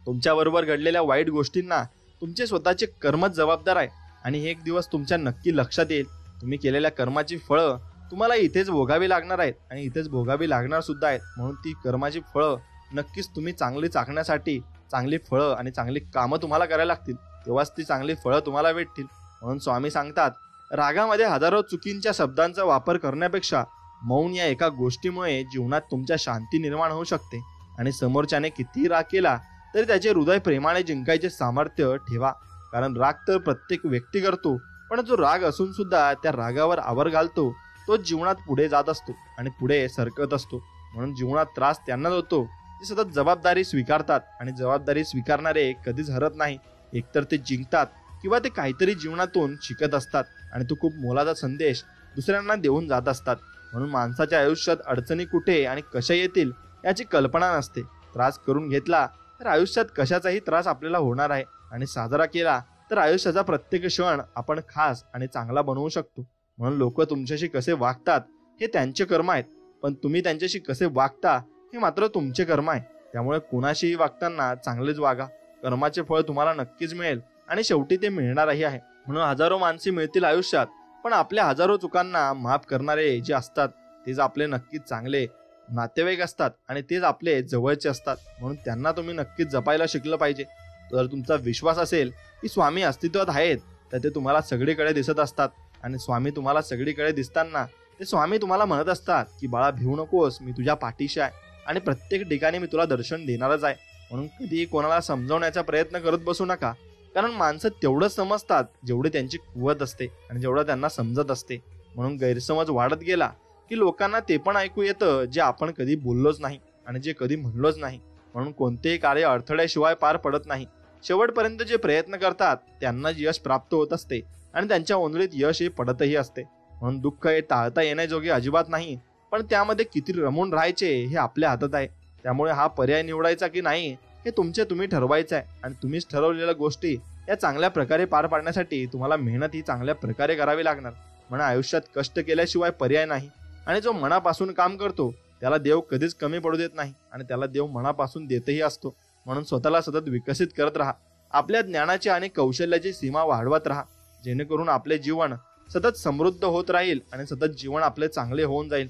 तुमच्याबरोबर घडलेल्या वाईट गोष्टींना तुमचे स्वतःचे कर्मच जबाबदार आहे. आणि एक दिवस तुमच्या नक्की लक्षात येईल तुम्ही केलेल्या कर्माची फळं तुम्हाला इथेच भोगावी लागणार आहेत आणि इथेच भोगावी लागणार सुद्धा आहेत. म्हणून ती कर्माची फळं नक्कीच तुम्ही चांगली चाखण्यासाठी चांगली फळं आणि चांगली कामं तुम्हाला करायला लागतील, तेव्हाच ती चांगली फळं तुम्हाला भेटतील. म्हणून स्वामी सांगतात, रागामध्ये हजारो चुकींच्या शब्दांचा वापर करण्यापेक्षा मौन या एका गोष्टीमुळे जीवनात तुमच्या शांती निर्माण होऊ शकते. आणि समोरच्याने कितीही राग केला तरी त्याचे हृदय प्रेमाने जिंकायचे सामर्थ्य ठेवा. कारण राग तर प्रत्येक व्यक्ती करतो, पण जो राग असून सुद्धा त्या रागावर आवर घालतो तो जीवनात पुढे जात असतो आणि पुढे सरकत असतो. म्हणून जीवनात त्रास त्यांनाच होतो ते सतत जबाबदारी स्वीकारतात आणि जबाबदारी स्वीकारणारे कधीच हरत नाही. एकतर ते जिंकतात किंवा ते काहीतरी जीवनातून शिकत असतात आणि तो खूप मोलाचा संदेश दुसऱ्यांना देऊन जात असतात. म्हणून माणसाच्या आयुष्यात अडचणी कुठे आणि कशा येतील याची कल्पना नसते. त्रास करून घेतला तर आयुष्यात कशाचाही त्रास आपल्याला होणार आहे आणि साजरा केला तर आयुष्याचा प्रत्येक क्षण आपण खास आणि चांगला बनवू शकतो. म्हणून लोक तुमच्याशी कसे वागतात हे त्यांचे कर्म आहेत, पण तुम्ही त्यांच्याशी कसे वागता हे मात्र तुमचे कर्म आहे. त्यामुळे कुणाशीही वागताना चांगलेच वागा. कर्माचे फळ तुम्हाला नक्कीच मिळेल आणि शेवटी ते मिळणारही आहे. म्हणून हजारो माणसे मिळतील आयुष्यात, पण आपल्या हजारो चुकांना माफ करणारे जे असतात तेच आपले नक्कीच चांगले नातेवाईक असतात आणि तेच आपले जवळचे असतात. म्हणून त्यांना तुम्ही नक्कीच जपायला शिकलं पाहिजे. जर तुमचा विश्वास असेल की स्वामी अस्तित्वात आहेत तर ते तुम्हाला सगळीकडे दिसत असतात आणि स्वामी तुम्हाला सगळीकडे दिसताना ते स्वामी तुम्हाला म्हणत असतात की बाळा भिवू नकोस, मी तुझ्या पाठीशी आहे आणि प्रत्येक ठिकाणी मी तुला दर्शन देणारच आहे. म्हणून कधीही कोणाला समजवण्याचा प्रयत्न करत बसू नका, कारण माणसं तेवढंच समजतात जेवढी त्यांची कुवत असते आणि जेवढं त्यांना समजत असते. म्हणून गैरसमज वाढत गेला की लोकांना ते पण ऐकू येतं जे आपण कधी बोललोच नाही आणि जे कधी म्हणलोच नाही. म्हणून कोणतेही कार्य अडथळ्याशिवाय पार पडत नाही. शेवटपर्यंत जे प्रयत्न करतात त्यांना यश प्राप्त होत असते आणि त्यांच्या ओंजळीत यश हे पडतही असते. म्हणून दुःख हे टाळता येण्याजोगे अजिबात नाही, पण त्यामध्ये किती रमून राहायचे हे आपल्या हातात आहे. त्यामुळे हा पर्याय निवडायचा की नाही हे तुम्ही ठरवायचं आहे आणि तुम्हीच ठरवलेल्या गोष्टी या चांगल्या प्रकारे पार पाडण्यासाठी तुम्हाला मेहनत ही चांगल्या प्रकारे करावी लागणार. म्हणून आयुष्यात कष्ट केल्याशिवाय पर्याय नाही आणि जो मनापासून काम करतो त्याला देव कधीच कमी पडू देत नाही आणि त्याला देव मनापासून देतही असतो. म्हणून स्वतःला सतत विकसित करत राहा. आपल्या ज्ञानाची आणि कौशल्याची सीमा वाढवत राहा, जेणेकरून आपले जीवन सतत समृद्ध होत राहील आणि सतत जीवन आपले चांगले होऊन जाईल.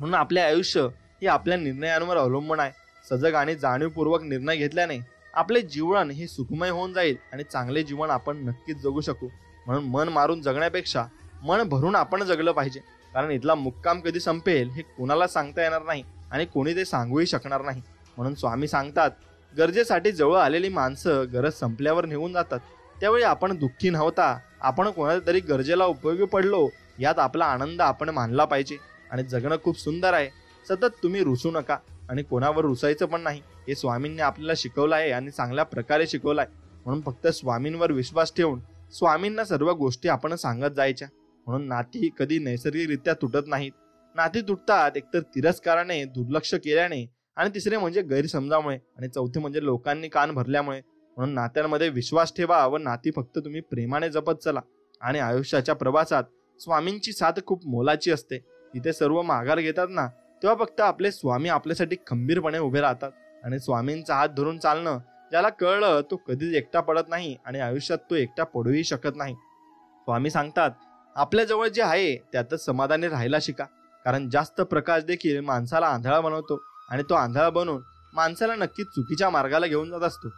म्हणून आपले आयुष्य हे आपल्या निर्णयांवर अवलंबून आहे. सजग आणि जाणीवपूर्वक निर्णय घेतल्याने आपले जीवन हे सुखमय होऊन जाईल आणि चांगले जीवन आपण नक्कीच जगू शकू. म्हणून मन मारून जगण्यापेक्षा मन भरून आपण जगलं पाहिजे, कारण इथला मुक्काम कधी संपेल हे कोणाला सांगता येणार नाही आणि कोणी ते सांगूही शकणार नाही. म्हणून स्वामी सांगतात, गरजेसाठी जवळ आलेली माणसं गरज संपल्यावर निघून जातात. त्यावेळी आपण दुःखी नव्हता, आपण कोणाच्या तरी गरजेला उपयोगी पडलो यात आपला आनंद आपण मानला पाहिजे. आणि जगणं खूप सुंदर आहे. सतत तुम्ही रुसू नका आणि कोणावर रुसायचं पण नाही. हे स्वामींनी आपल्याला शिकवलं आहे आणि चांगल्या प्रकारे शिकवलं आहे. म्हणून फक्त स्वामींवर विश्वास ठेवून स्वामींना सर्व गोष्टी आपण सांगत जायच्या. म्हणून नाती कधी नैसर्गिकरित्या तुटत नाहीत. नाती तुटतात एकतर तिरस्काराने, दुर्लक्ष केल्याने आणि तिसरे म्हणजे गैरसमजामुळे आणि चौथे म्हणजे लोकांनी कान भरल्यामुळे. म्हणून नात्यांमध्ये विश्वास ठेवा व नाती फक्त तुम्ही प्रेमाने जपत चला. आणि आयुष्याच्या प्रवासात स्वामींची साथ खूप मोलाची असते. इथे सर्व माघार घेतात ना, तेव्हा फक्त आपले स्वामी आपल्यासाठी खंबीरपणे उभे राहतात. आणि स्वामींचा हात धरून चालणं ज्याला कळलं तो कधीच एकटा पडत नाही आणि आयुष्यात तो एकटा पडूही शकत नाही. स्वामी सांगतात, आपल्या जवळ जे आहे त्यातच समाधानी राहायला शिका, कारण जास्त प्रकाश देखील माणसाला आंधळा बनवतो आणि तो आंधळा बनून माणसाला नक्कीच चुकीच्या मार्गाला घेऊन जात असतो.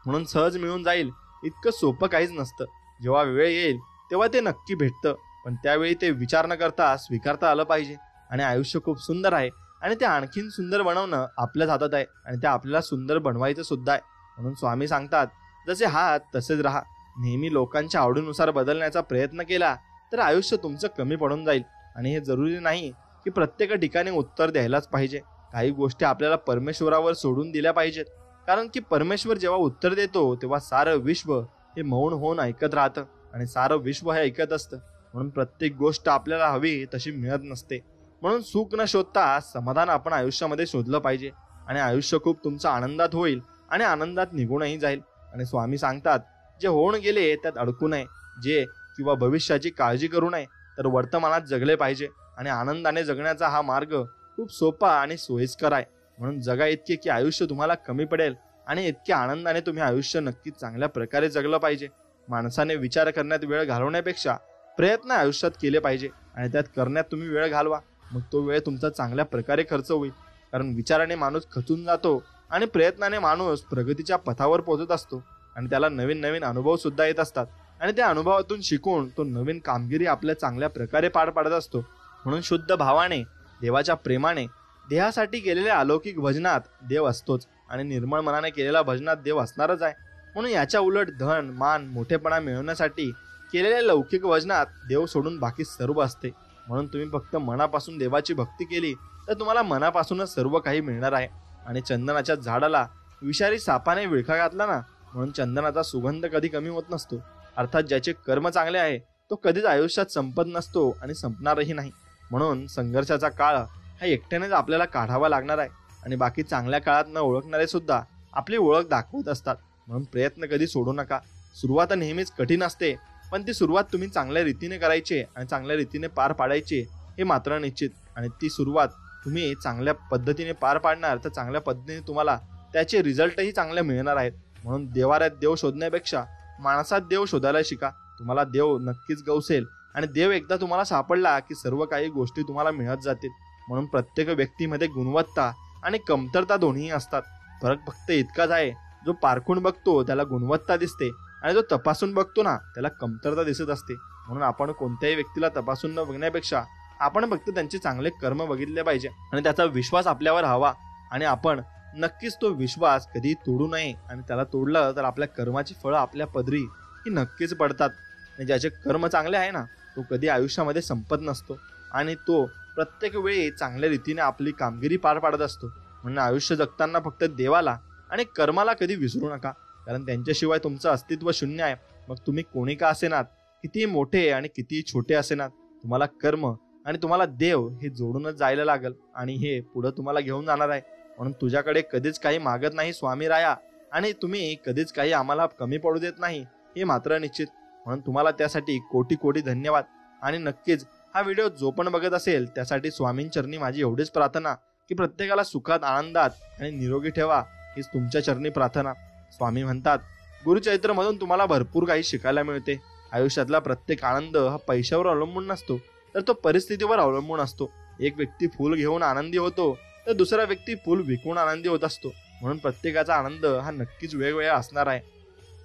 म्हणून सहज मिळून जाईल इतकं सोपं काहीच नसतं. जेव्हा वेळ येईल तेव्हा ते नक्की भेटतं, पण त्यावेळी ते विचार न करता स्वीकारता आलं पाहिजे. आणि आयुष्य खूप सुंदर आहे आणि ते आणखीन सुंदर बनवणं आपल्याच हातात आहे आणि ते आपल्याला सुंदर बनवायचं सुद्धा आहे. म्हणून स्वामी सांगतात, जसे आहात तसेच राहा. नेहमी लोकांच्या आवडीनुसार बदलण्याचा प्रयत्न केला तर आयुष्य तुमचं कमी पडून जाईल. आणि हे जरुरी नाही की प्रत्येक ठिकाणी उत्तर द्यायलाच पाहिजे. काही गोष्टी आपल्याला परमेश्वरावर सोडून दिल्या पाहिजेत, कारण की परमेश्वर जेव्हा उत्तर देतो तेव्हा सारं विश्व हे मौन होऊन ऐकत राहतं आणि सारं विश्व हे ऐकत असतं. म्हणून प्रत्येक गोष्ट आपल्याला हवी तशी मिळत नसते. म्हणून सुख न शोधता समाधान आपण आयुष्यामध्ये शोधलं पाहिजे आणि आयुष्य खूप तुमचं आनंदात होईल आणि आनंदात निघूनही जाईल. आणि स्वामी सांगतात, जे होऊन गेले त्यात अडकू नये, जे किंवा भविष्याची काळजी करू नये, तर वर्तमानात जगले पाहिजे. आणि आनंदाने जगण्याचा हा मार्ग खूप सोपा आणि सोयीस्कर आहे. म्हणून जगा इतके की आयुष्य तुम्हाला कमी पडेल आणि इतक्या आनंदाने तुम्ही आयुष्य नक्कीच चांगल्या प्रकारे जगलं पाहिजे. माणसाने विचार करण्यात वेळ घालवण्यापेक्षा प्रयत्न आयुष्यात केले पाहिजे आणि त्यात करण्यात तुम्ही वेळ घालवा. मग तो वेळ तुमचा चांगल्या प्रकारे खर्च होईल, कारण विचाराने माणूस खचून जातो आणि प्रयत्नाने माणूस प्रगतीच्या पथावर पोहोचत असतो आणि त्याला नवीन नवीन अनुभव सुद्धा येत असतात आणि त्या अनुभवातून शिकून तो नवीन कामगिरी आपल्या चांगल्या प्रकारे पार पाडत असतो. म्हणून शुद्ध भावाने, देवाच्या प्रेमाने, देहासाठी केलेल्या अलौकिक भजनात देव असतोच आणि निर्मळ मनाने केलेल्या भजनात देव असणारच आहे. म्हणून याच्या उलट धन, मान, मोठेपणा मिळवण्यासाठी केलेल्या लौकिक भजनात देव सोडून बाकी सर्व असते. म्हणून तुम्ही फक्त मनापासून देवाची भक्ती केली तर तुम्हाला मनापासूनच सर्व काही मिळणार आहे. आणि चंदनाच्या झाडाला विषारी सापाने विळखा घातला ना, म्हणून चंदनाचा सुगंध कधी कमी होत नसतो. अर्थात ज्याचे कर्म चांगले आहे तो कधीच आयुष्यात संपत नसतो आणि संपणारही नाही. म्हणून संघर्षाचा काळ हा एकट्यानेच आपल्याला काढावा लागणार आहे आणि बाकी चांगल्या काळात न ओळखणारे सुद्धा आपली ओळख दाखवत असतात. म्हणून प्रयत्न कधी सोडू नका. सुरुवात नेहमीच कठीण असते, पण ती सुरुवात तुम्ही चांगल्या रीतीने करायची आणि चांगल्या रीतीने पार पाडायची हे मात्र निश्चित. आणि ती सुरुवात तुम्ही चांगल्या पद्धतीने पार पाडणार तर चांगल्या पद्धतीने तुम्हाला त्याचे रिझल्टही चांगले मिळणार आहेत. म्हणून देवाऱ्यात देव शोधण्यापेक्षा माणसात देव शोधायला शिका. तुम्हाला देव नक्कीच गवसेल आणि देव एकदा तुम्हाला सापडला की सर्व काही गोष्टी तुम्हाला मिळत जातील. म्हणून प्रत्येक व्यक्तीमध्ये गुणवत्ता आणि कमतरता दोन्ही असतात. फरक फक्त इतकाच आहे, जो पारखून बघतो त्याला गुणवत्ता दिसते आणि जो तपासून बघतो ना त्याला कमतरता दिसत असते. म्हणून आपण कोणत्याही व्यक्तीला तपासून न बघण्यापेक्षा आपण फक्त त्यांचे चांगले कर्म बघितले पाहिजे आणि त्याचा विश्वास आपल्यावर हवा. आणि आपण नक्कीच तो विश्वास कधी तोडू नये. आणि त्याला तोडलं तर आपल्या कर्माची फळं आपल्या पदरी ही नक्कीच पडतात. आणि ज्याचे कर्म चांगले आहे ना तो कधी आयुष्यामध्ये संपत नसतो आणि तो प्रत्येक वेळी चांगल्या रीतीने आपली कामगिरी पार पाडत असतो. म्हणून आयुष्य जगताना फक्त देवाला आणि कर्माला कधी विसरू नका, कारण त्यांच्याशिवाय तुमचं अस्तित्व शून्य आहे. मग तुम्ही कोणी का असेनात, किती मोठे आणि किती छोटे असेनात, तुम्हाला कर्म आणि तुम्हाला देव हे जोडूनच जायला लागल आणि हे पुढे तुम्हाला घेऊन जाणार आहे. म्हणून तुझ्याकडे कधीच काही मागत नाही स्वामी राया, आणि तुम्ही कधीच काही आम्हाला कमी पडू देत नाही हे मात्र निश्चित. म्हणून तुम्हाला त्यासाठी कोटी कोटी धन्यवाद. आणि नक्कीच हा व्हिडिओ जो पण बघत असेल त्यासाठी स्वामींचरणी माझी एवढीच प्रार्थना की प्रत्येकाला सुखात, आनंदात आणि निरोगी ठेवा, हीच तुमच्या चरणी प्रार्थना. स्वामी म्हणतात, गुरुचरित्रमधून तुम्हाला भरपूर काही शिकायला मिळते. आयुष्यातला प्रत्येक आनंद हा पैशावर अवलंबून नसतो, तर तो परिस्थितीवर अवलंबून असतो. एक व्यक्ती फूल घेऊन आनंदी होतो तर दुसरा व्यक्ती फूल विकून आनंदी होत असतो. म्हणून प्रत्येकाचा आनंद हा नक्कीच वेगवेगळा असणार आहे.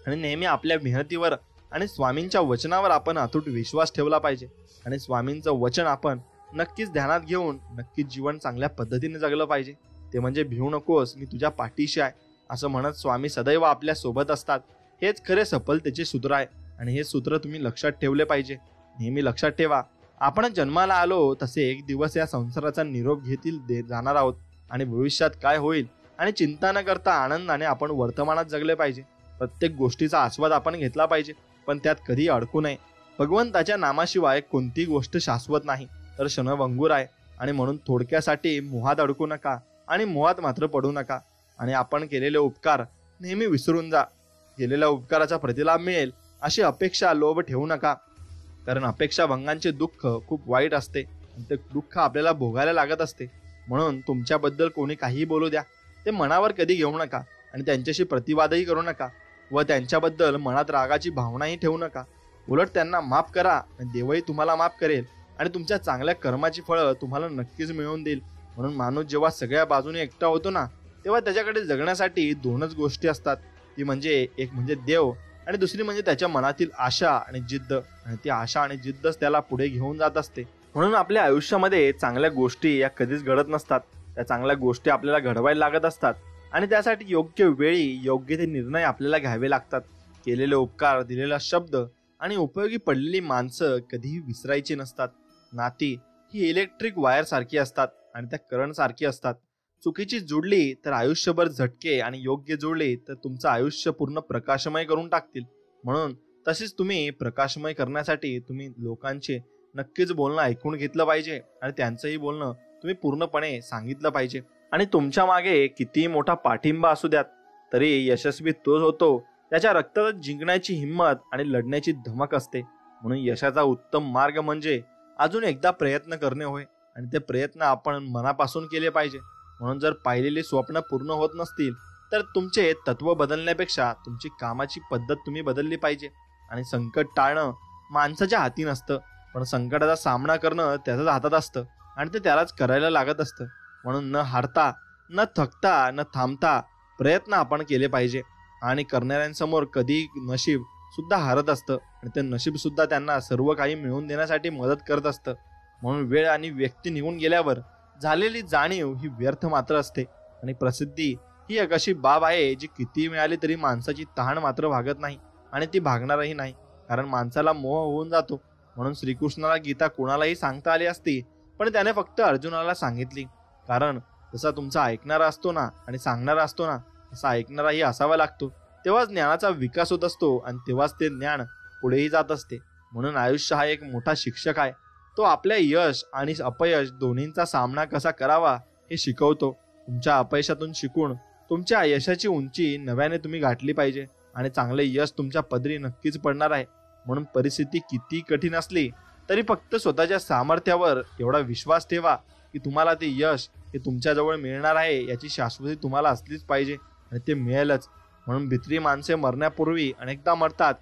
आणि नेहमी आपल्या मेहनतीवर आणि स्वामींच्या वचनावर आपण अतूट विश्वास ठेवला पाहिजे. आणि स्वामींचं वचन आपण नक्कीच ध्यानात घेऊन नक्कीच जीवन चांगल्या पद्धतीने जगलं पाहिजे. ते म्हणजे भिवू नकोस, मी तुझ्या पाठीशी आहे असं म्हणत स्वामी सदैव आपल्या सोबत असतात. हेच खरे सफलतेचे सूत्र आहे आणि हे सूत्र तुम्ही लक्षात ठेवले पाहिजे. नेहमी लक्षात ठेवा, आपण जन्माला आलो तसे एक दिवस या संसाराचा निरोप घेतील जाणार आहोत आणि भविष्यात काय होईल आणि चिंता न करता आनंदाने आपण वर्तमानात जगले पाहिजे. प्रत्येक गोष्टीचा आस्वाद आपण घेतला पाहिजे, पण त्यात कधी अडकू नये. भगवंताच्या नामाशिवाय कोणती गोष्ट शाश्वत नाही, तर क्षणभंगूर आहे. आणि म्हणून थोडक्यासाठी मोहात अडकू नका आणि मोहात मात्र पडू नका. आणि आपण केलेले उपकार नेहमी विसरून जा. केलेल्या उपकाराचा प्रतिलाभ मिळेल अशी अपेक्षा, लोभ ठेवू नका, कारण अपेक्षा भंगांचे दुःख खूप वाईट असते आणि ते दुःख आपल्याला भोगायला लागत असते. म्हणून तुमच्याबद्दल कोणी काहीही बोलू द्या, ते मनावर कधी घेऊ नका आणि त्यांच्याशी प्रतिवादही करू नका व त्यांच्याबद्दल मनात रागाची भावनाही ठेवू नका. उलट त्यांना माफ करा आणि देवही तुम्हाला माफ करेल आणि तुमच्या चांगल्या कर्माची फळं तुम्हाला नक्कीच मिळवून देईल. म्हणून माणूस जेव्हा सगळ्या बाजूने एकटा होतो ना तेव्हा त्याच्याकडे जगण्यासाठी दोनच गोष्टी असतात. ती म्हणजे एक म्हणजे देव आणि दुसरी म्हणजे त्याच्या मनातील आशा आणि जिद्द. आणि ती आशा आणि जिद्दच त्याला पुढे घेऊन जात असते. म्हणून आपल्या आयुष्यामध्ये चांगल्या गोष्टी या कधीच घडत नसतात. त्या चांगल्या गोष्टी आपल्याला घडवायला लागत असतात आणि त्यासाठी योग्य वेळी योग्य ते निर्णय आपल्याला घ्यावे लागतात. केलेले उपकार, दिलेला शब्द आणि उपयोगी पडलेली माणसं कधीही विसरायची नसतात. नाती ही इलेक्ट्रिक वायर सारखी असतात आणि त्या करंट सारखी असतात. चुकीची जुडली तर आयुष्यभर झटके आणि योग्य जोडली तर तुमचं आयुष्य पूर्ण प्रकाशमय करून टाकतील. म्हणून तसेच तुम्ही प्रकाशमय करण्यासाठी तुम्ही लोकांचे नक्कीच बोलणं ऐकून घेतलं पाहिजे आणि त्यांचंही बोलणं तुम्ही पूर्णपणे सांगितलं पाहिजे. आणि तुमच्या मागे कितीही मोठा पाठिंबा असू द्यात तरी यशस्वी तोच होतो त्याच्या रक्तात जिंकण्याची हिंमत आणि लढण्याची धमक असते. म्हणून यशाचा उत्तम मार्ग म्हणजे अजून एकदा प्रयत्न करणे होय आणि ते प्रयत्न आपण मनापासून केले पाहिजे. म्हणून जर पाहिलेली स्वप्न पूर्ण होत नसतील तर तुमचे तत्व बदलण्यापेक्षा तुमची कामाची पद्धत तुम्ही बदलली पाहिजे. आणि संकट टाळणं माणसाच्या हाती नसतं, पण संकटाचा सामना करणं त्याच्याच हातात असतं आणि ते त्यालाच करायला लागत असतं. म्हणून न हारता, न थकता, न थांबता प्रयत्न आपण केले पाहिजे. आणि करणाऱ्यांसमोर कधी नशीब सुद्धा हारत असतं आणि ते नशीब सुद्धा त्यांना सर्व काही मिळवून देण्यासाठी मदत करत असतं. म्हणून वेळ आणि व्यक्ती निघून गेल्यावर झालेली जाणीव ही व्यर्थ मात्र असते. आणि प्रसिद्धी ही एक अशी बाब आहे जी किती मिळाली तरी माणसाची तहान मात्र भागत नाही आणि ती भागणारही नाही, कारण माणसाला मोह होऊन जातो. म्हणून श्रीकृष्णाला गीता कोणालाही सांगता आली असती, पण त्याने फक्त अर्जुनाला सांगितली. कारण जसा तुमचा ऐकणारा असतो ना आणि सांगणारा असतो ना तसा ऐकणाराही असावा लागतो. तेव्हाच ज्ञानाचा विकास होत असतो आणि तेव्हाच ते ज्ञान पुढेही जात असते. म्हणून आयुष्य हा एक मोठा शिक्षक आहे. तो आपल्या यश आणि अपयश दोन्हींचा सामना कसा करावा हे शिकवतो. तुमच्या अपयशातून शिकून तुमच्या यशाची उंची नव्याने तुम्ही गाठली पाहिजे आणि चांगले यश तुमच्या पदरी नक्कीच पडणार आहे. म्हणून परिस्थिती किती कठीण असली तरी फक्त स्वतःच्या सामर्थ्यावर एवढा विश्वास ठेवा की तुम्हाला ते यश हे तुमच्याजवळ मिळणार आहे याची शाश्वती तुम्हाला असलीच पाहिजे आणि ते मिळेलच. म्हणून भित्री माणसे मरण्यापूर्वी अनेकदा मरतात,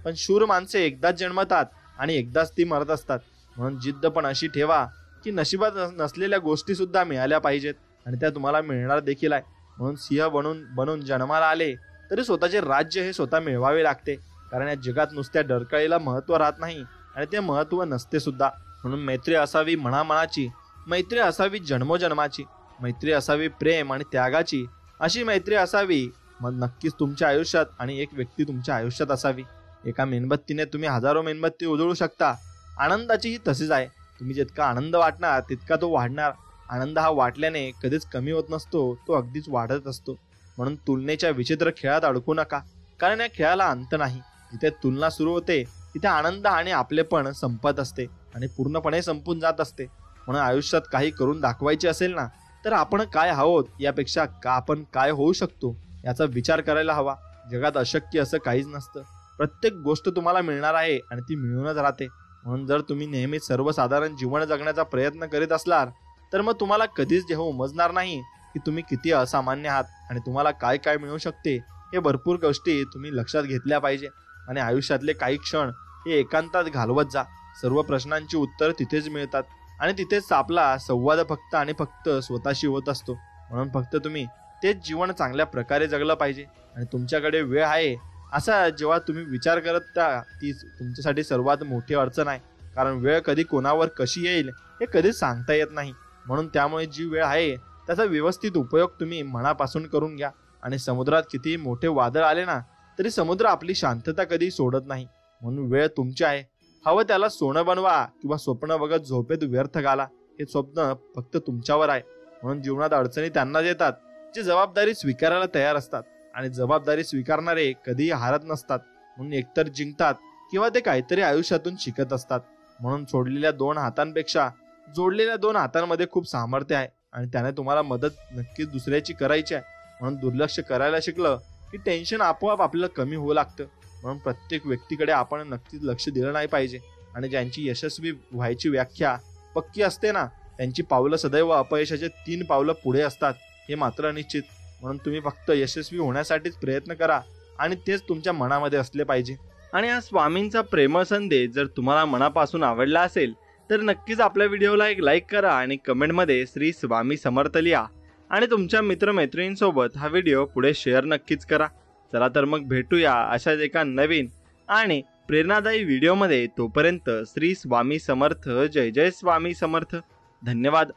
पण शूर माणसे एकदाच जन्मतात आणि एकदाच ती मरत असतात. म्हणून जिद्द पण अशी ठेवा की नशिबात नसलेल्या गोष्टी सुद्धा मिळाल्या पाहिजेत आणि त्या तुम्हाला मिळणार देखील आहे. म्हणून सिंह बनून जन्माला आले तरी स्वतःचे राज्य हे स्वतः मिळवावे लागते, कारण या जगात नुसत्या डरकाळीला महत्त्व राहत नाही आणि ते महत्त्व नसते सुद्धा. म्हणून मैत्री असावी मनामनाची, मैत्री असावी जन्मोजन्माची, मैत्री असावी प्रेम आणि त्यागाची. अशी मैत्री असावी मग नक्कीच तुमच्या आयुष्यात आणि एक व्यक्ती तुमच्या आयुष्यात असावी. एका मेणबत्तीने तुम्ही हजारो मेणबत्ती उजळू शकता. आनंदाचीही तशीच आहे. तुम्ही जितका आनंद वाटणार तितका तो वाढणार. आनंद हा वाटल्याने कधीच कमी होत नसतो, तो अगदीच वाढत असतो. म्हणून तुलनेच्या विचित्र खेळात अडकू नका, कारण या खेळाला अंत नाही. जिथे तुलना सुरू होते तिथे आनंद आणि आपलेपण संपत असते आणि पूर्णपणे संपून जात असते. म्हणून आयुष्यात काही करून दाखवायचे असेल ना, तर आपण काय आहोत यापेक्षा आपण काय होऊ शकतो याचा विचार करायला हवा. जगात अशक्य असं काहीच नसतं. प्रत्येक गोष्ट तुम्हाला मिळणार आहे आणि ती मिळूनच राहते. म्हणून जर तुम्ही नेहमीच सर्वसाधारण जीवन जगण्याचा प्रयत्न करीत असलात तर मग तुम्हाला कधीच हे उमजणार नाही की तुम्ही किती असामान्य आहात आणि तुम्हाला काय काय मिळू शकते. हे भरपूर गोष्टी तुम्ही लक्षात घेतल्या पाहिजे आणि आयुष्यातले काही क्षण हे एकांतात घालवत जा. सर्व प्रश्नांची उत्तर तिथेच मिळतात आणि तिथेच आपला संवाद फक्त आणि फक्त स्वतःशी होत असतो. म्हणून फक्त तुम्ही तेच जीवन चांगल्या प्रकारे जगलं पाहिजे आणि तुमच्याकडे वेळ आहे असा जेव्हा तुम्ही विचार करत त्या तीच तुमच्यासाठी सर्वात मोठी अडचण आहे. कारण वेळ कधी कोणावर कशी येईल हे कधीच सांगता येत नाही. म्हणून त्यामुळे जी वेळ आहे त्याचा व्यवस्थित उपयोग तुम्ही मनापासून करून घ्या. आणि समुद्रात किती मोठे वादळ आले ना तरी समुद्र आपली शांतता कधी सोडत नाही. म्हणून वेळ तुमची आहे. हवं त्याला सोनं बनवा किंवा स्वप्न बघत झोपेत व्यर्थ घाला. हे स्वप्न फक्त तुमच्यावर आहे. म्हणून जीवनात अडचणी त्यांनाच येतात जे जबाबदारी स्वीकारायला तयार असतात आणि जबाबदारी स्वीकारणारे कधीही हारत नसतात. म्हणून एकतर जिंकतात किंवा ते काहीतरी आयुष्यातून शिकत असतात. म्हणून सोडलेल्या 2 हातांपेक्षा जोडलेल्या 2 हातांमध्ये खूप सामर्थ्य आहे आणि त्याने तुम्हाला मदत नक्कीच दुसऱ्याची करायची आहे. म्हणून दुर्लक्ष करायला शिकलं की टेन्शन आपोआप आपल्याला कमी होऊ लागतं. म्हणून प्रत्येक व्यक्तीकडे आपण नक्कीच लक्ष दिलं नाही पाहिजे आणि ज्यांची यशस्वी व्हायची व्याख्या पक्की असते ना त्यांची पावलं सदैव अपयशाचे 3 पावलं पुढे असतात, हे मात्र निश्चित. म्हणून तुम्ही फक्त यशस्वी होण्यासाठीच प्रयत्न करा आणि तेच तुमच्या मनामध्ये असले पाहिजे. आणि हा स्वामींचा प्रेम संदेश जर तुम्हाला मनापासून आवडला असेल तर नक्कीच आपल्या व्हिडिओला एक लाईक करा आणि कमेंटमध्ये श्री स्वामी समर्थ लिहा आणि तुमच्या मित्रमैत्रिणींसोबत हा व्हिडिओ पुढे शेअर नक्कीच करा. चला तर मग भेटूया अशाच एका नवीन आणि प्रेरणादायी व्हिडिओमध्ये. तोपर्यंत श्री स्वामी समर्थ. जय जय स्वामी समर्थ. धन्यवाद.